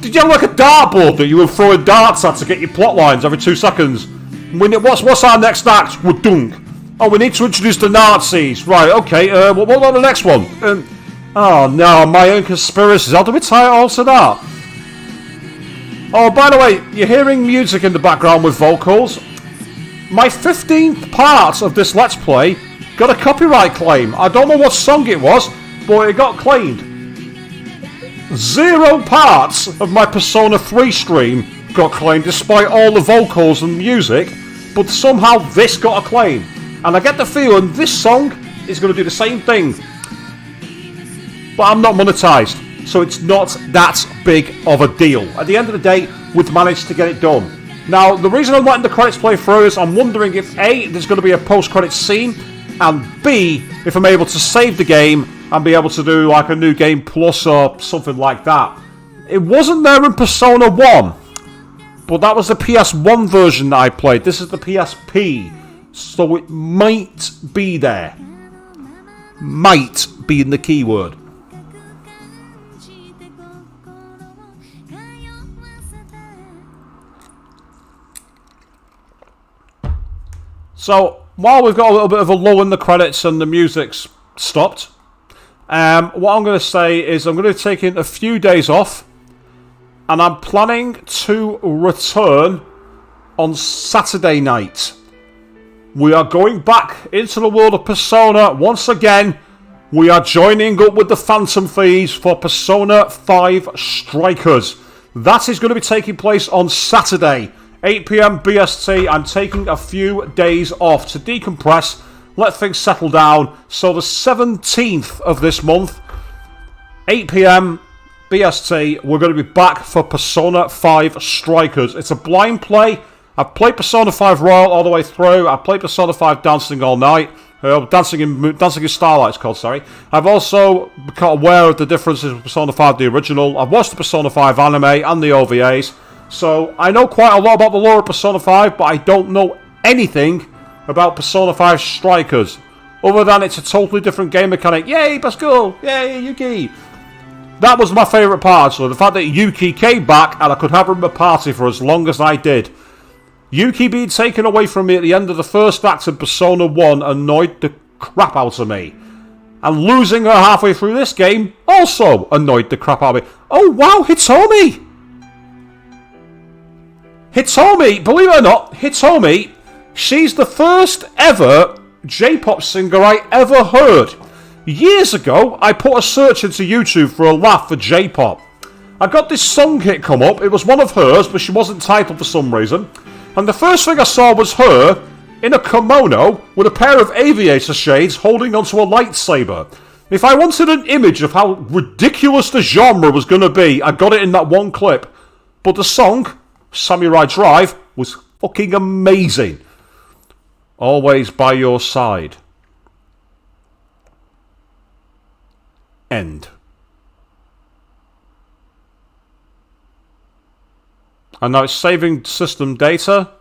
Did you have like a dartboard that you were throwing darts at to get your plot lines every 2 seconds? What's our next act? We're dunk. Oh, we need to introduce the Nazis. Right, okay, what about the next one? Oh no, Mayan conspiracies. How do we tie it all to that? Oh, by the way, you're hearing music in the background with vocals. My 15th part of this Let's Play got a copyright claim. I don't know what song it was, but it got claimed. 0 parts of my Persona 3 stream got claimed despite all the vocals and music, but somehow this got a claim. And I get the feeling this song is going to do the same thing. But I'm not monetized, so it's not that big of a deal. At the end of the day, we've managed to get it done. Now, the reason I'm letting the credits play through is I'm wondering if A, there's going to be a post-credits scene, and B, if I'm able to save the game and be able to do like a new game plus or something like that. It wasn't there in Persona 1, but that was the PS1 version that I played. This is the PSP, so it might be there. Might being the key word. So, while we've got a little bit of a lull in the credits and the music's stopped, what I'm going to say is I'm going to be taking a few days off, and I'm planning to return on Saturday night. We are going back into the world of Persona once again. We are joining up with the Phantom Thieves for Persona 5 Strikers. That is going to be taking place on Saturday, 8 PM BST. I'm taking a few days off to decompress, let things settle down. So the 17th of this month, 8 PM BST, we're going to be back for Persona 5 Strikers. It's a blind play. I've played Persona 5 Royal all the way through. I've played Persona 5 Dancing all night. Dancing in Starlight, it's called, sorry. I've also become aware of the differences with Persona 5 the original. I've watched the Persona 5 anime and the OVAs. So I know quite a lot about the lore of Persona 5, but I don't know anything about Persona 5 Strikers. Other than it's a totally different game mechanic. Yay, Pascal! Yay, Yuki! That was my favourite part, so the fact that Yuki came back and I could have her in my party for as long as I did. Yuki being taken away from me at the end of the first act of Persona 1 annoyed the crap out of me. And losing her halfway through this game also annoyed the crap out of me. Oh wow, Hitomi! Hitomi, believe it or not, Hitomi, she's the first ever J-pop singer I ever heard. Years ago, I put a search into YouTube for a laugh for J-pop. I got this song hit come up. It was one of hers, but she wasn't titled for some reason. And the first thing I saw was her in a kimono with a pair of aviator shades holding onto a lightsaber. If I wanted an image of how ridiculous the genre was going to be, I got it in that one clip. But the song, Samurai Drive, was fucking amazing. Always by your side. End. And now it's saving system data.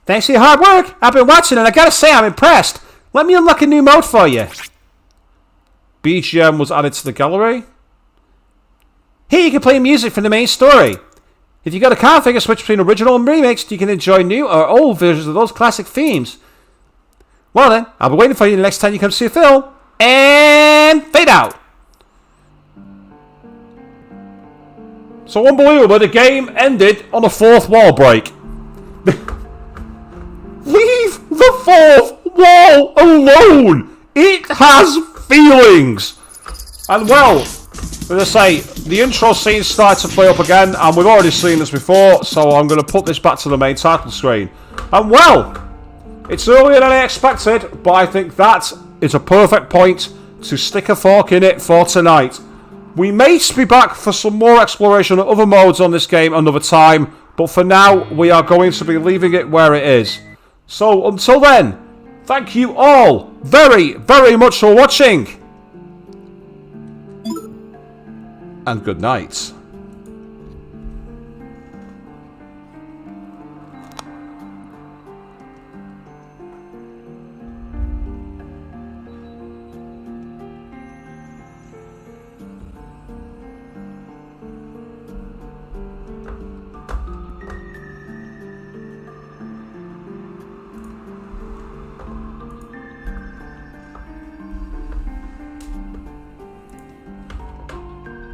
Thanks for your hard work. I've been watching and I gotta say I'm impressed. Let me unlock a new mode for you. BGM was added to the gallery. Here you can play music from the main story. If you got a config, switch between original and remixed, you can enjoy new or old versions of those classic themes. Well then, I'll be waiting for you the next time you come see a film. And fade out. So unbelievable, the game ended on a fourth wall break. Leave the fourth wall alone! It has feelings! And well, as I say, the intro scene started to play up again, and we've already seen this before, so I'm going to put this back to the main title screen. And well, it's earlier than I expected, but I think that is a perfect point to stick a fork in it for tonight. We may be back for some more exploration of other modes on this game another time, but for now, we are going to be leaving it where it is. So, until then, thank you all very, very much for watching. And good night.